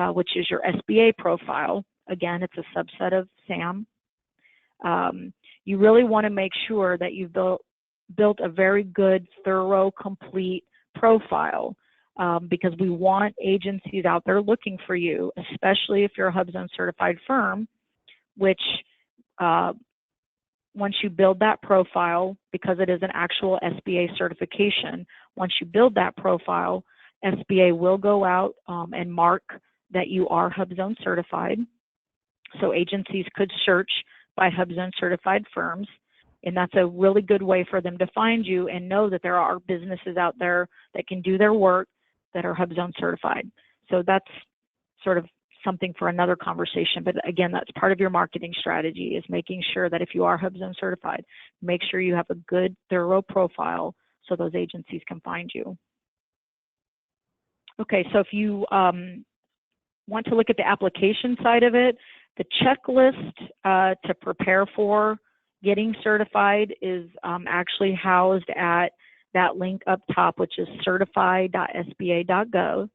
which is your SBA profile. Again, it's a subset of SAM. You really want to make sure that you've built a very good, thorough, complete profile because we want agencies out there looking for you, especially if you're a HUBZone certified firm, which once you build that profile, because it is an actual SBA certification, once you build that profile, SBA will go out and mark that you are HUBZone certified. So agencies could search by HUBZone certified firms, and that's a really good way for them to find you and know that there are businesses out there that can do their work that are HUBZone certified. So that's sort of something for another conversation, but again, that's part of your marketing strategy, is making sure that if you are HUBZone certified, make sure you have a good, thorough profile so those agencies can find you. Okay, so if you want to look at the application side of it, the checklist to prepare for getting certified is actually housed at that link up top, which is certify.sba.gov.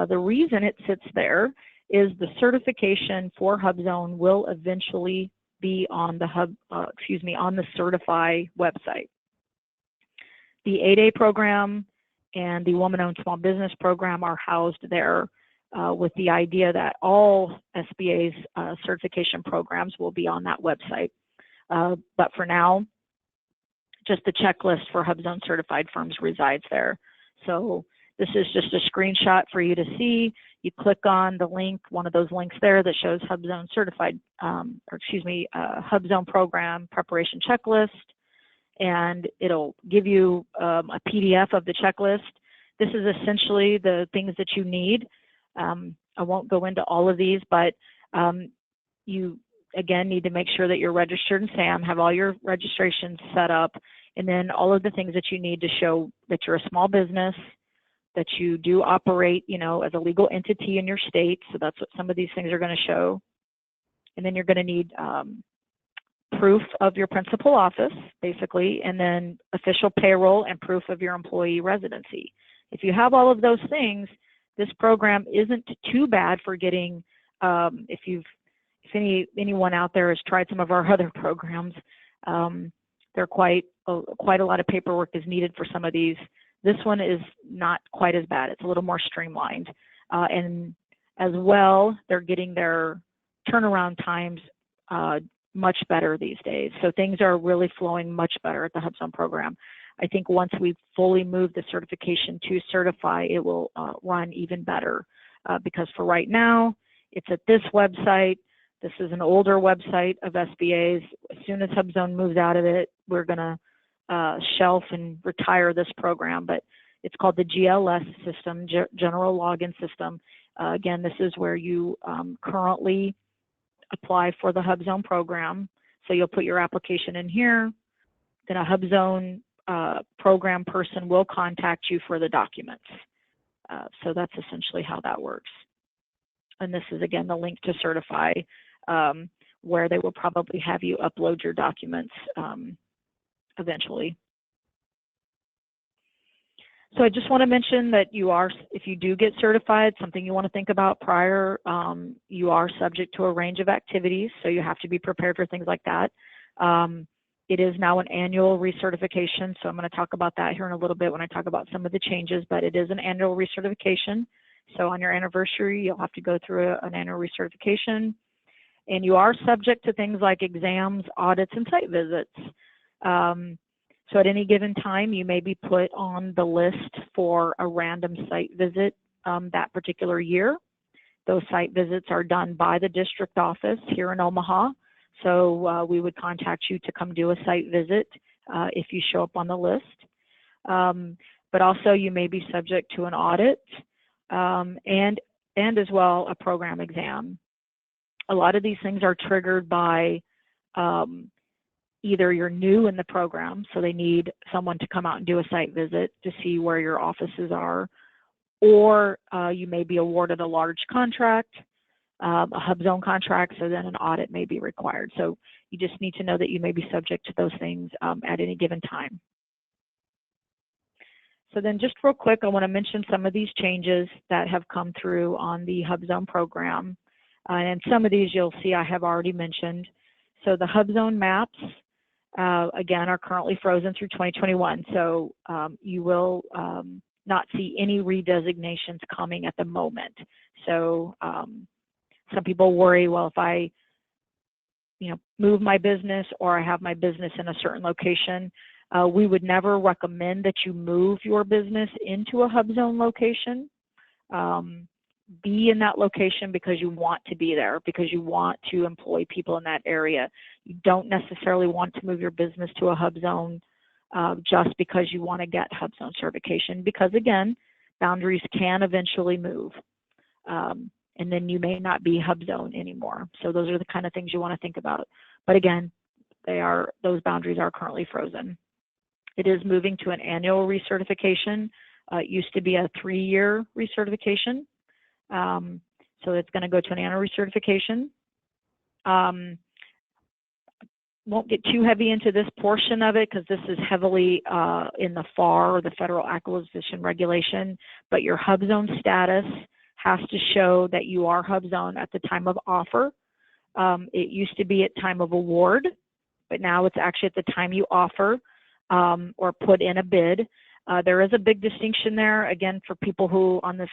The reason it sits there is the certification for HUBZone will eventually be on the on the Certify website. The 8A program and the Woman-Owned Small Business program are housed there with the idea that all SBA's certification programs will be on that website. But for now, just the checklist for HUBZone certified firms resides there. So this is just a screenshot for you to see. You click on the link, one of those links there that shows HUBZone certified, HUBZone program preparation checklist, and it'll give you a PDF of the checklist. This is essentially the things that you need. I won't go into all of these, but you again need to make sure that you're registered in SAM, have all your registrations set up, and then all of the things that you need to show that you're a small business, that you do operate, you know, as a legal entity in your state. So that's what some of these things are going to show. And then you're going to need proof of your principal office, basically, and then official payroll and proof of your employee residency. If you have all of those things, this program isn't too bad for getting, if anyone out there has tried some of our other programs, they're quite a lot of paperwork is needed for some of these. This one is not quite as bad. It's a little more streamlined. And as well, they're getting their turnaround times much better these days. So things are really flowing much better at the HUBZone program. I think once we fully move the certification to Certify, it will run even better because for right now, it's at this website. This is an older website of SBA's. As soon as HUBZone moves out of it, we're going to shelf and retire this program, but it's called the GLS system, General Login System. Again, this is where you currently apply for the HUBZone program. So you'll put your application in here, then a HUBZone program person will contact you for the documents. So that's essentially how that works. And this is, again, the link to Certify, where they will probably have you upload your documents eventually. So I just want to mention that if you do get certified, something you want to think about prior, you are subject to a range of activities, so you have to be prepared for things like that. It is now an annual recertification, so I'm going to talk about that here in a little bit when I talk about some of the changes, but it is an annual recertification. So on your anniversary, you'll have to go through an annual recertification, and you are subject to things like exams, audits, and site visits. So at any given time, you may be put on the list for a random site visit that particular year. Those site visits are done by the district office here in Omaha. So we would contact you to come do a site visit if you show up on the list. But also you may be subject to an audit and as well a program exam. A lot of these things are triggered by either you're new in the program, so they need someone to come out and do a site visit to see where your offices are, or you may be awarded a large contract, a HUBZone contract, so then an audit may be required. So you just need to know that you may be subject to those things at any given time. So then just real quick, I want to mention some of these changes that have come through on the HUBZone program. And some of these you'll see I have already mentioned. So the HUBZone maps, again, are currently frozen through 2021. So you will not see any redesignations coming at the moment. So some people worry, well, if I move my business or I have my business in a certain location, we would never recommend that you move your business into a HUBZone location. Be in that location because you want to be there, because you want to employ people in that area. You don't necessarily want to move your business to a HUBZone just because you want to get HUBZone certification, because again, boundaries can eventually move. And then you may not be HUBZone anymore. So those are the kind of things you want to think about. But again, those boundaries are currently frozen. It is moving to an annual recertification. It used to be a 3-year recertification. So it's going to go to an annual recertification. Won't get too heavy into this portion of it because this is heavily in the FAR, or the Federal Acquisition Regulation, but your HUBZone status has to show that you are HUBZone at the time of offer. It used to be at time of award, but now it's actually at the time you offer or put in a bid. There is a big distinction there. Again, for people who on this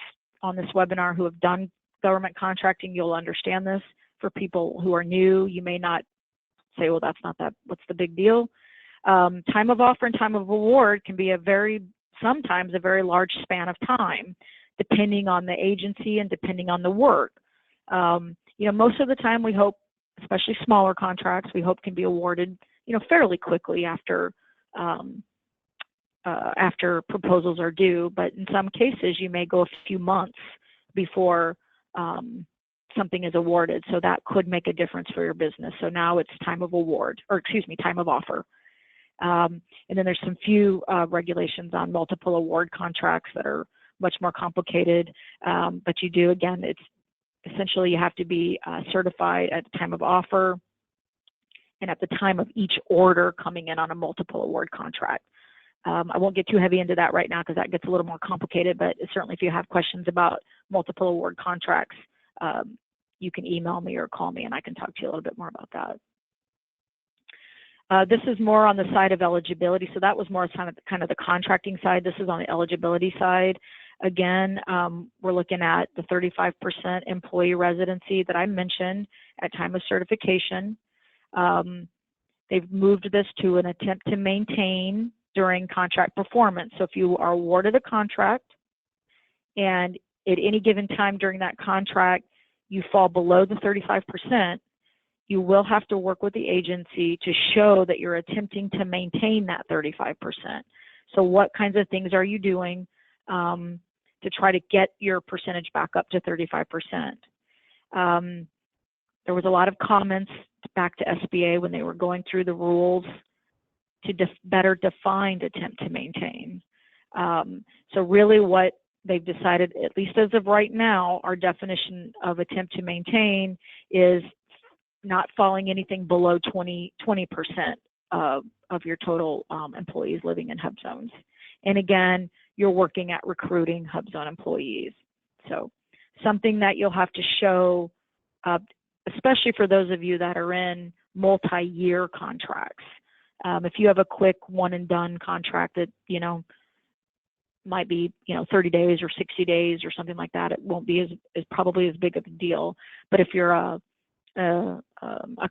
webinar who have done government contracting, you'll understand this. For people who are new, you may not say, well, that's not that, what's the big deal? Time of offer and time of award can be sometimes a very large span of time, depending on the agency and depending on the work. Most of the time we hope, especially smaller contracts, we hope can be awarded, fairly quickly after proposals are due. But in some cases, you may go a few months before something is awarded. So that could make a difference for your business. So now it's time of award, or excuse me, time of offer. And then there's some few regulations on multiple award contracts that are much more complicated. But you do, again, it's essentially you have to be certified at the time of offer and at the time of each order coming in on a multiple award contract. I won't get too heavy into that right now because that gets a little more complicated, but certainly if you have questions about multiple award contracts, you can email me or call me and I can talk to you a little bit more about that. This is more on the side of eligibility. So that was more kind of the contracting side. This is on the eligibility side. Again, we're looking at the 35% employee residency that I mentioned at time of certification. They've moved this to an attempt to maintain during contract performance. So if you are awarded a contract and at any given time during that contract you fall below the 35%, you will have to work with the agency to show that you're attempting to maintain that 35%. So what kinds of things are you doing to try to get your percentage back up to 35%? There was a lot of comments back to SBA when they were going through the rules to better define attempt to maintain. So really what they've decided, at least as of right now, our definition of attempt to maintain is not falling anything below 20% of your total employees living in hub zones. And again, you're working at recruiting HUBZone employees. So something that you'll have to show, especially for those of you that are in multi-year contracts. If you have a quick one and done contract that, might be, 30 days or 60 days or something like that, it won't be as probably as big of a deal. But if you're a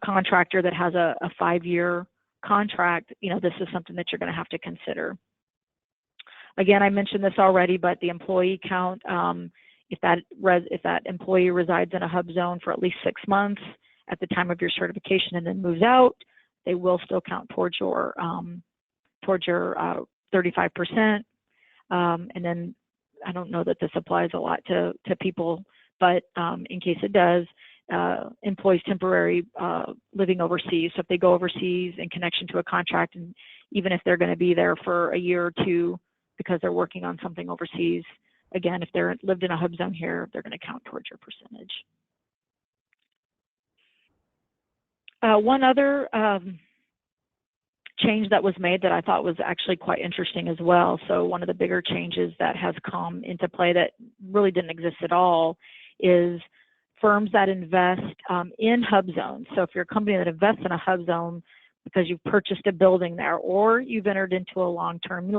contractor that has a 5-year contract, this is something that you're going to have to consider. Again, I mentioned this already, but the employee count, if that employee resides in a hub zone for at least 6 months at the time of your certification and then moves out, they will still count towards your 35%. And then I don't know that this applies a lot to people, but in case it does, employees temporary living overseas. So if they go overseas in connection to a contract, and even if they're going to be there for a year or two because they're working on something overseas, again, if they're lived in a hub zone here, they're going to count towards your percentage. One other change that was made that I thought was actually quite interesting as well. So one of the bigger changes that has come into play that really didn't exist at all is firms that invest in hub zones. So if you're a company that invests in a hub zone because you've purchased a building there or you've entered into a long-term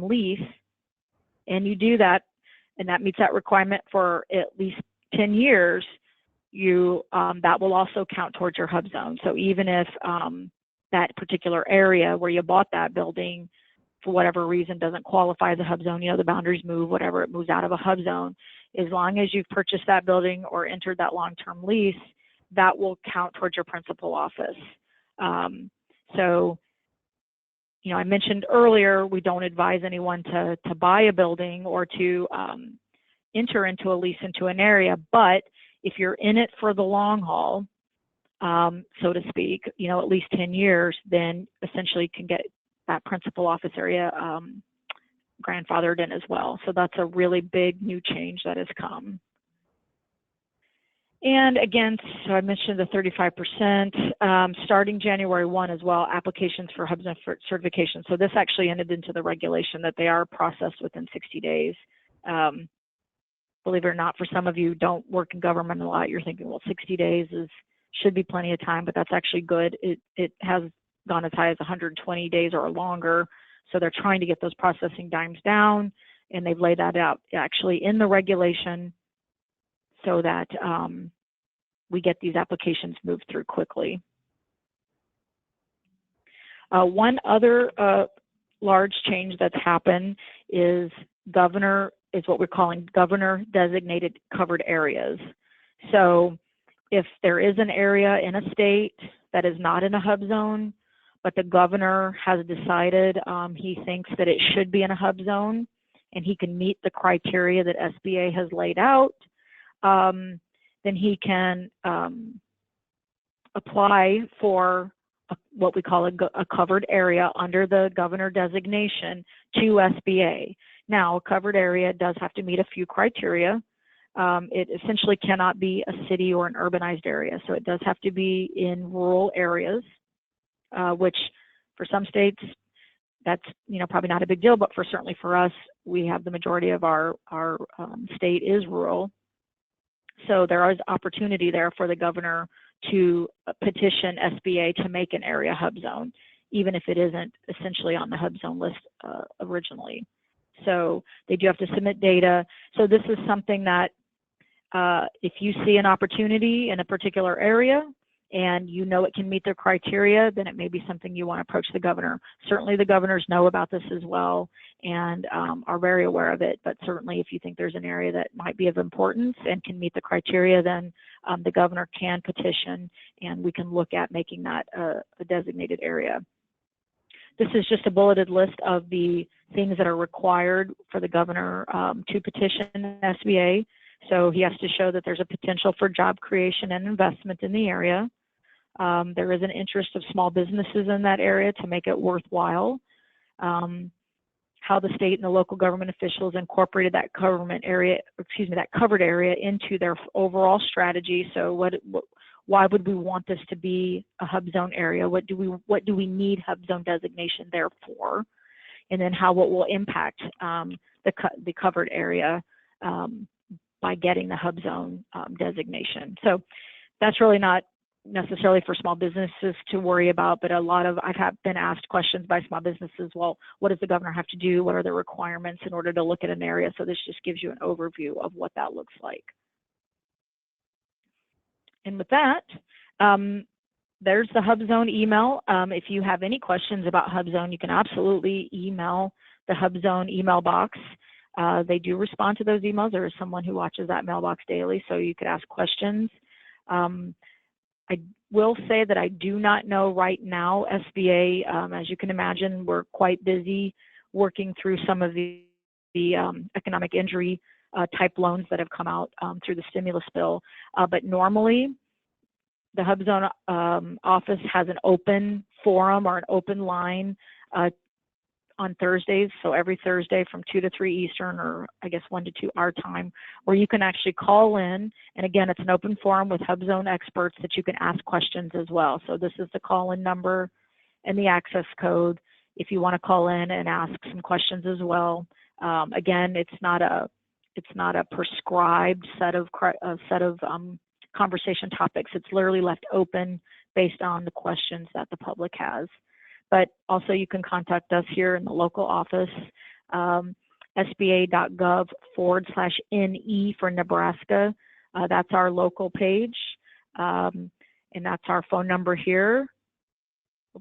lease, and you do that, and that meets that requirement for at least 10 years, that will also count towards your hub zone. So even if that particular area where you bought that building for whatever reason doesn't qualify as a hub zone, the boundaries move, whatever, it moves out of a hub zone, as long as you've purchased that building or entered that long-term lease, that will count towards your principal office. So I mentioned earlier, we don't advise anyone to buy a building or to enter into a lease into an area, but if you're in it for the long haul, so to speak, at least 10 years, then essentially you can get that principal office area grandfathered in as well. So that's a really big new change that has come. And again, so I mentioned the 35%, starting January 1 as well, applications for HUBZone certification. So this actually entered into the regulation that they are processed within 60 days. believe it or not, for some of you who don't work in government a lot, you're thinking, well, 60 days should be plenty of time, but that's actually good. It has gone as high as 120 days or longer. So they're trying to get those processing times down, and they've laid that out actually in the regulation so that we get these applications moved through quickly. One other large change that's happened is what we're calling governor designated covered areas. So if there is an area in a state that is not in a hub zone, but the governor has decided he thinks that it should be in a hub zone and he can meet the criteria that SBA has laid out, then he can apply for what we call a covered area under the governor designation to SBA. Now, a covered area does have to meet a few criteria. It essentially cannot be a city or an urbanized area, so it does have to be in rural areas, which for some states, that's probably not a big deal, but certainly for us, we have the majority of our state is rural. So there is opportunity there for the governor to petition SBA to make an area hub zone, even if it isn't essentially on the hub zone list originally. So they do have to submit data. So this is something that if you see an opportunity in a particular area and you know it can meet their criteria, then it may be something you want to approach the governor. Certainly the governors know about this as well and are very aware of it, but certainly if you think there's an area that might be of importance and can meet the criteria, then the governor can petition and we can look at making that a designated area. This is just a bulleted list of the things that are required for the governor to petition SBA. So he has to show that there's a potential for job creation and investment in the area. There is an interest of small businesses in that area to make it worthwhile. How the state and the local government officials incorporated that covered area into their overall strategy. So why would we want this to be a hub zone area? What do we need hub zone designation there for? And then how it will impact the covered area by getting the hub zone designation. So that's really not necessarily for small businesses to worry about, but I've been asked questions by small businesses, well, what does the governor have to do? What are the requirements in order to look at an area? So this just gives you an overview of what that looks like. And with that, there's the HUBZone email. If you have any questions about HUBZone, you can absolutely email the HUBZone email box. They do respond to those emails. There is someone who watches that mailbox daily, so you could ask questions. I will say that I do not know right now, SBA, as you can imagine, we're quite busy working through some of the economic injury type loans that have come out through the stimulus bill. But normally, the HUBZone office has an open forum or an open line on Thursdays, so every Thursday from 2 to 3 Eastern, or I guess 1 to 2 our time, where you can actually call in. And again, it's an open forum with HUBZone experts that you can ask questions as well. So this is the call-in number and the access code if you want to call in and ask some questions as well. Again, it's not a prescribed set of conversation topics. It's literally left open based on the questions that the public has. But also you can contact us here in the local office, sba.gov/NE for Nebraska. That's our local page, and that's our phone number here.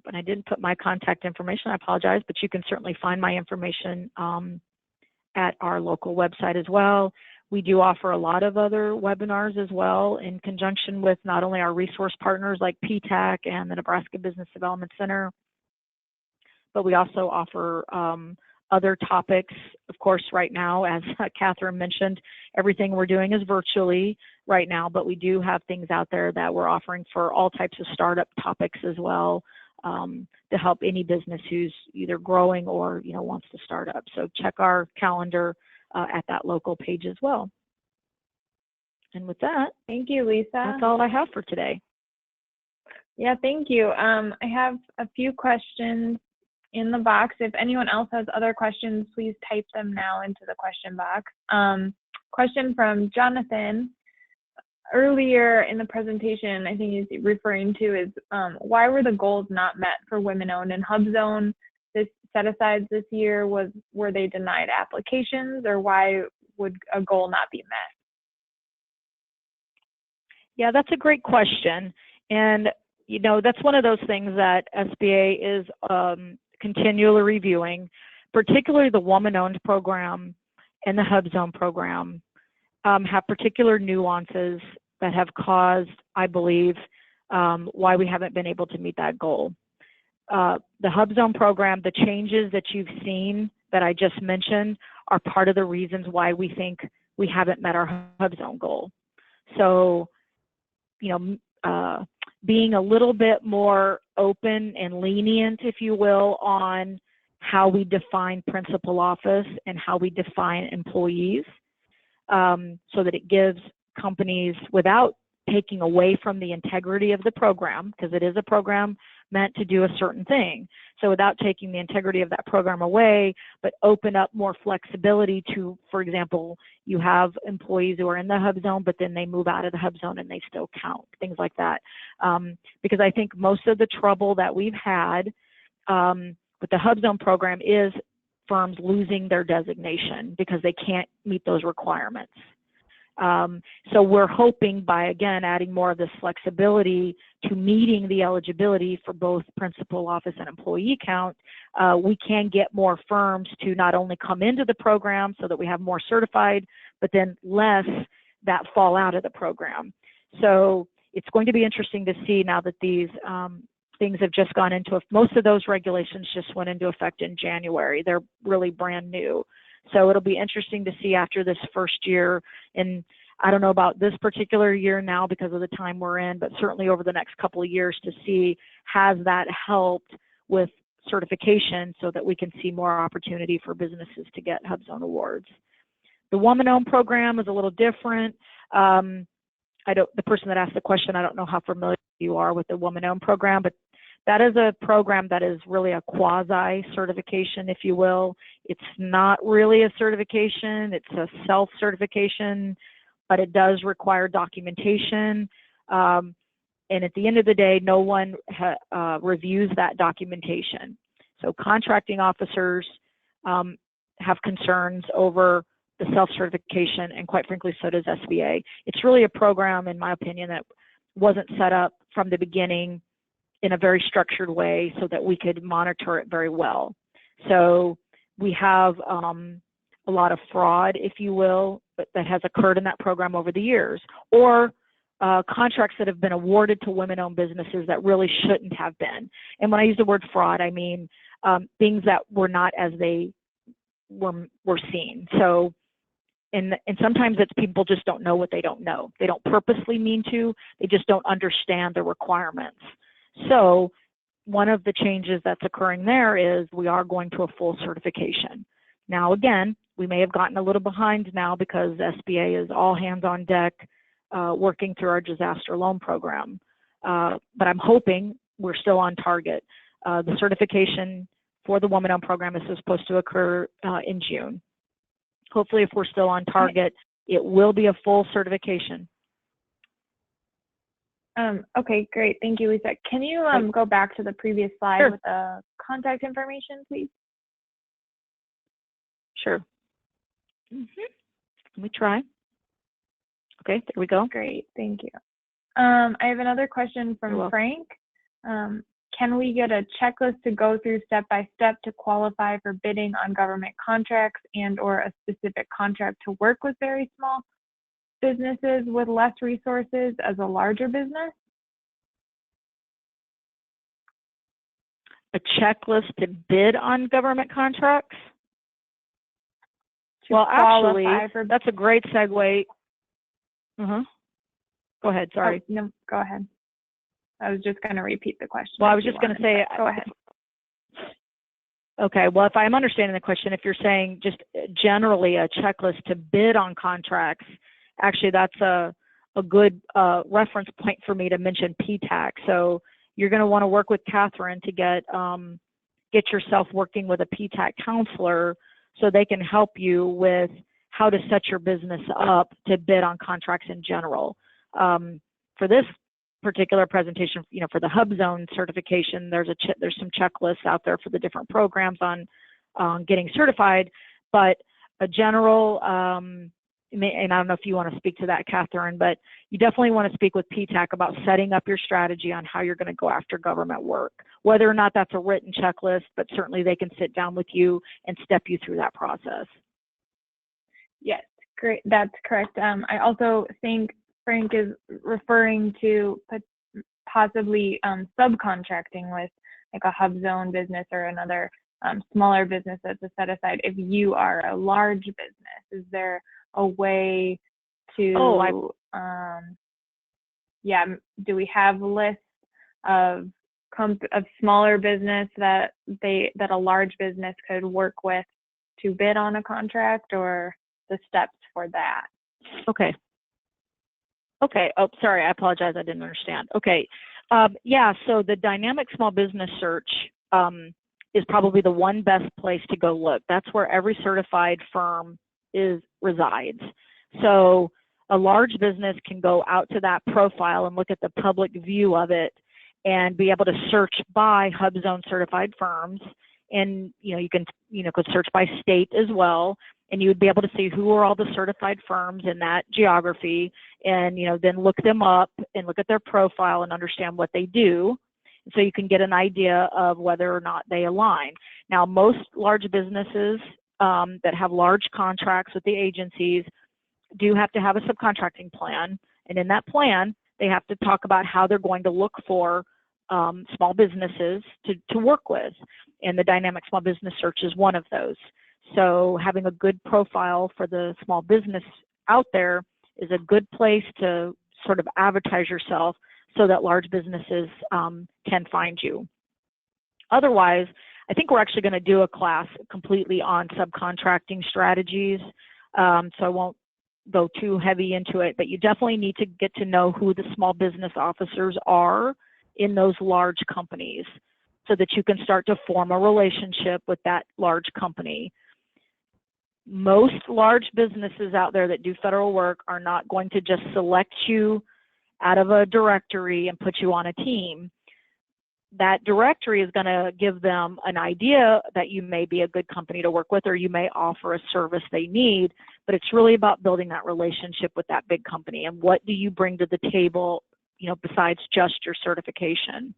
And I didn't put my contact information, I apologize, but you can certainly find my information at our local website as well. We do offer a lot of other webinars as well in conjunction with not only our resource partners like PTAC and the Nebraska Business Development Center, but we also offer other topics. Of course, right now, as Catherine mentioned, everything we're doing is virtually right now, but we do have things out there that we're offering for all types of startup topics as well to help any business who's either growing or wants to start up. So check our calendar at that local page as well. And with that, thank you, Lisa. That's all I have for today. Yeah, thank you. I have a few questions in the box. If anyone else has other questions, please type them now into the question box. Question from Jonathan. Earlier in the presentation, I think he's referring to is why were the goals not met for women-owned and HUBZone this set-asides this year? Were they denied applications, or why would a goal not be met? Yeah, that's a great question. And, you know, that's one of those things that SBA is continually reviewing, particularly the woman-owned program and the HUBZone program have particular nuances that have caused, I believe, why we haven't been able to meet that goal. The HUBZone program, the changes that you've seen that I just mentioned are part of the reasons why we think we haven't met our HUBZone goal. So, you know, being a little bit more open and lenient, if you will, on how we define principal office and how we define employees, so that it gives companies, without taking away from the integrity of the program, because it is a program meant to do a certain thing. So without taking the integrity of that program away, but open up more flexibility to, for example, you have employees who are in the HUBZone, but then they move out of the HUBZone and they still count, things like that. Because I think most of the trouble that we've had with the HUBZone program is firms losing their designation because they can't meet those requirements. So we're hoping by, again, adding more of this flexibility to meeting the eligibility for both principal office and employee count, we can get more firms to not only come into the program so that we have more certified, but then less that fall out of the program. So it's going to be interesting to see now that these things have just gone into, most of those regulations just went into effect in January. They're really brand new. So it'll be interesting to see after this first year, and I don't know about this particular year now because of the time we're in, but certainly over the next couple of years to see, has that helped with certification so that we can see more opportunity for businesses to get HUBZone awards. The woman-owned program is a little different. The person that asked the question, I don't know how familiar you are with the woman-owned program, but that is a program that is really a quasi-certification, if you will. It's not really a certification, it's a self-certification, but it does require documentation. And at the end of the day, no one reviews that documentation. So contracting officers have concerns over the self-certification, and quite frankly, so does SBA. It's really a program, in my opinion, that wasn't set up from the beginning in a very structured way so that we could monitor it very well. So we have a lot of fraud, if you will, that has occurred in that program over the years, or contracts that have been awarded to women-owned businesses that really shouldn't have been. And when I use the word fraud, I mean things that were not as they were seen. So, and sometimes it's people just don't know what they don't know. They don't purposely mean to, they just don't understand the requirements. So one of the changes that's occurring there is we are going to a full certification. Now, again, we may have gotten a little behind now because SBA is all hands on deck working through our disaster loan program. But I'm hoping we're still on target. The certification for the woman-owned program is supposed to occur in June. Hopefully, if we're still on target, it will be a full certification. Okay, great. Thank you, Lisa. Can you go back to the previous slide Sure. with the contact information, please? Sure. Let me try. Okay, there we go. Great, thank you. I have another question from Frank. Can we get a checklist to go through step by step to qualify for bidding on government contracts and or a specific contract to work with very small businesses with less resources as a larger business? A checklist to bid on government contracts? Well, actually, that's a great segue. Go ahead, sorry. Oh, no, go ahead. I was just going to repeat the question. Well, I was just going to say, go ahead. Okay, well, if I'm understanding the question, if you're saying just generally a checklist to bid on contracts, actually that's a good reference point for me to mention PTAC. So you're going to want to work with Catherine to get yourself working with a PTAC counselor so they can help you with how to set your business up to bid on contracts in general. For this particular presentation, for the HUBZone certification, there's some checklists out there for the different programs on getting certified, but a general, and I don't know if you want to speak to that, Catherine, but you definitely want to speak with PTAC about setting up your strategy on how you're going to go after government work, whether or not that's a written checklist, but certainly they can sit down with you and step you through that process. Yes, great. That's correct. I also think Frank is referring to possibly subcontracting with like a HUBZone business or another smaller business that's a set aside. If you are a large business, is there a way to, do we have lists of smaller business that a large business could work with to bid on a contract, or the steps for that? Okay. Oh, sorry, I apologize, I didn't understand. Okay. So the dynamic small business search is probably the one best place to go look. That's where every certified firm resides. So a large business can go out to that profile and look at the public view of it and be able to search by HUBZone certified firms. And you could search by state as well, and you would be able to see who are all the certified firms in that geography, and then look them up and look at their profile and understand what they do, so you can get an idea of whether or not they align. Now, most large businesses that have large contracts with the agencies do have to have a subcontracting plan, and in that plan, they have to talk about how they're going to look for small businesses to work with, and the dynamic small business search is one of those. So having a good profile for the small business out there is a good place to sort of advertise yourself so that large businesses can find you. Otherwise, I think we're actually going to do a class completely on subcontracting strategies, so I won't go too heavy into it, but you definitely need to get to know who the small business officers are in those large companies so that you can start to form a relationship with that large company. Most large businesses out there that do federal work are not going to just select you out of a directory and put you on a team. That directory is going to give them an idea that you may be a good company to work with, or you may offer a service they need, but it's really about building that relationship with that big company and what do you bring to the table, besides just your certification.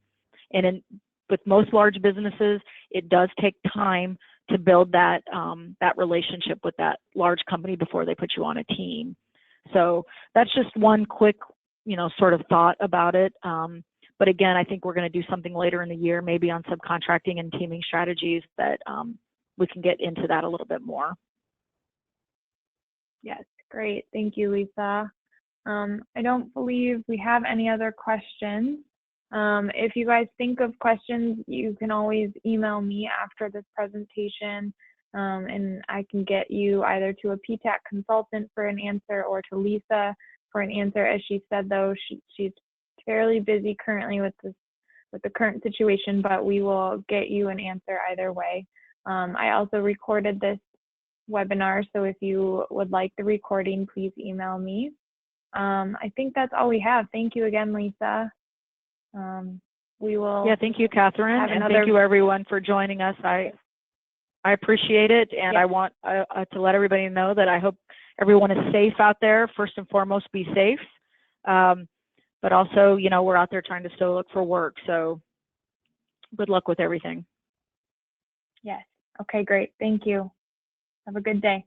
And with most large businesses, it does take time to build that relationship with that large company before they put you on a team. So that's just one quick, sort of thought about it. But again, I think we're going to do something later in the year, maybe on subcontracting and teaming strategies that we can get into that a little bit more. Yes, great. Thank you, Lisa. I don't believe we have any other questions. If you guys think of questions, you can always email me after this presentation, and I can get you either to a PTAC consultant for an answer or to Lisa for an answer. As she said, though, she's fairly busy currently with the current situation, but we will get you an answer either way. I also recorded this webinar, so if you would like the recording, please email me. I think that's all we have. Thank you again, Lisa. We will. Yeah, thank you, Catherine, and thank you everyone for joining us. I appreciate it, and I want to let everybody know that I hope everyone is safe out there. First and foremost, be safe. But also, we're out there trying to still look for work. So good luck with everything. Yes. Okay, great. Thank you. Have a good day.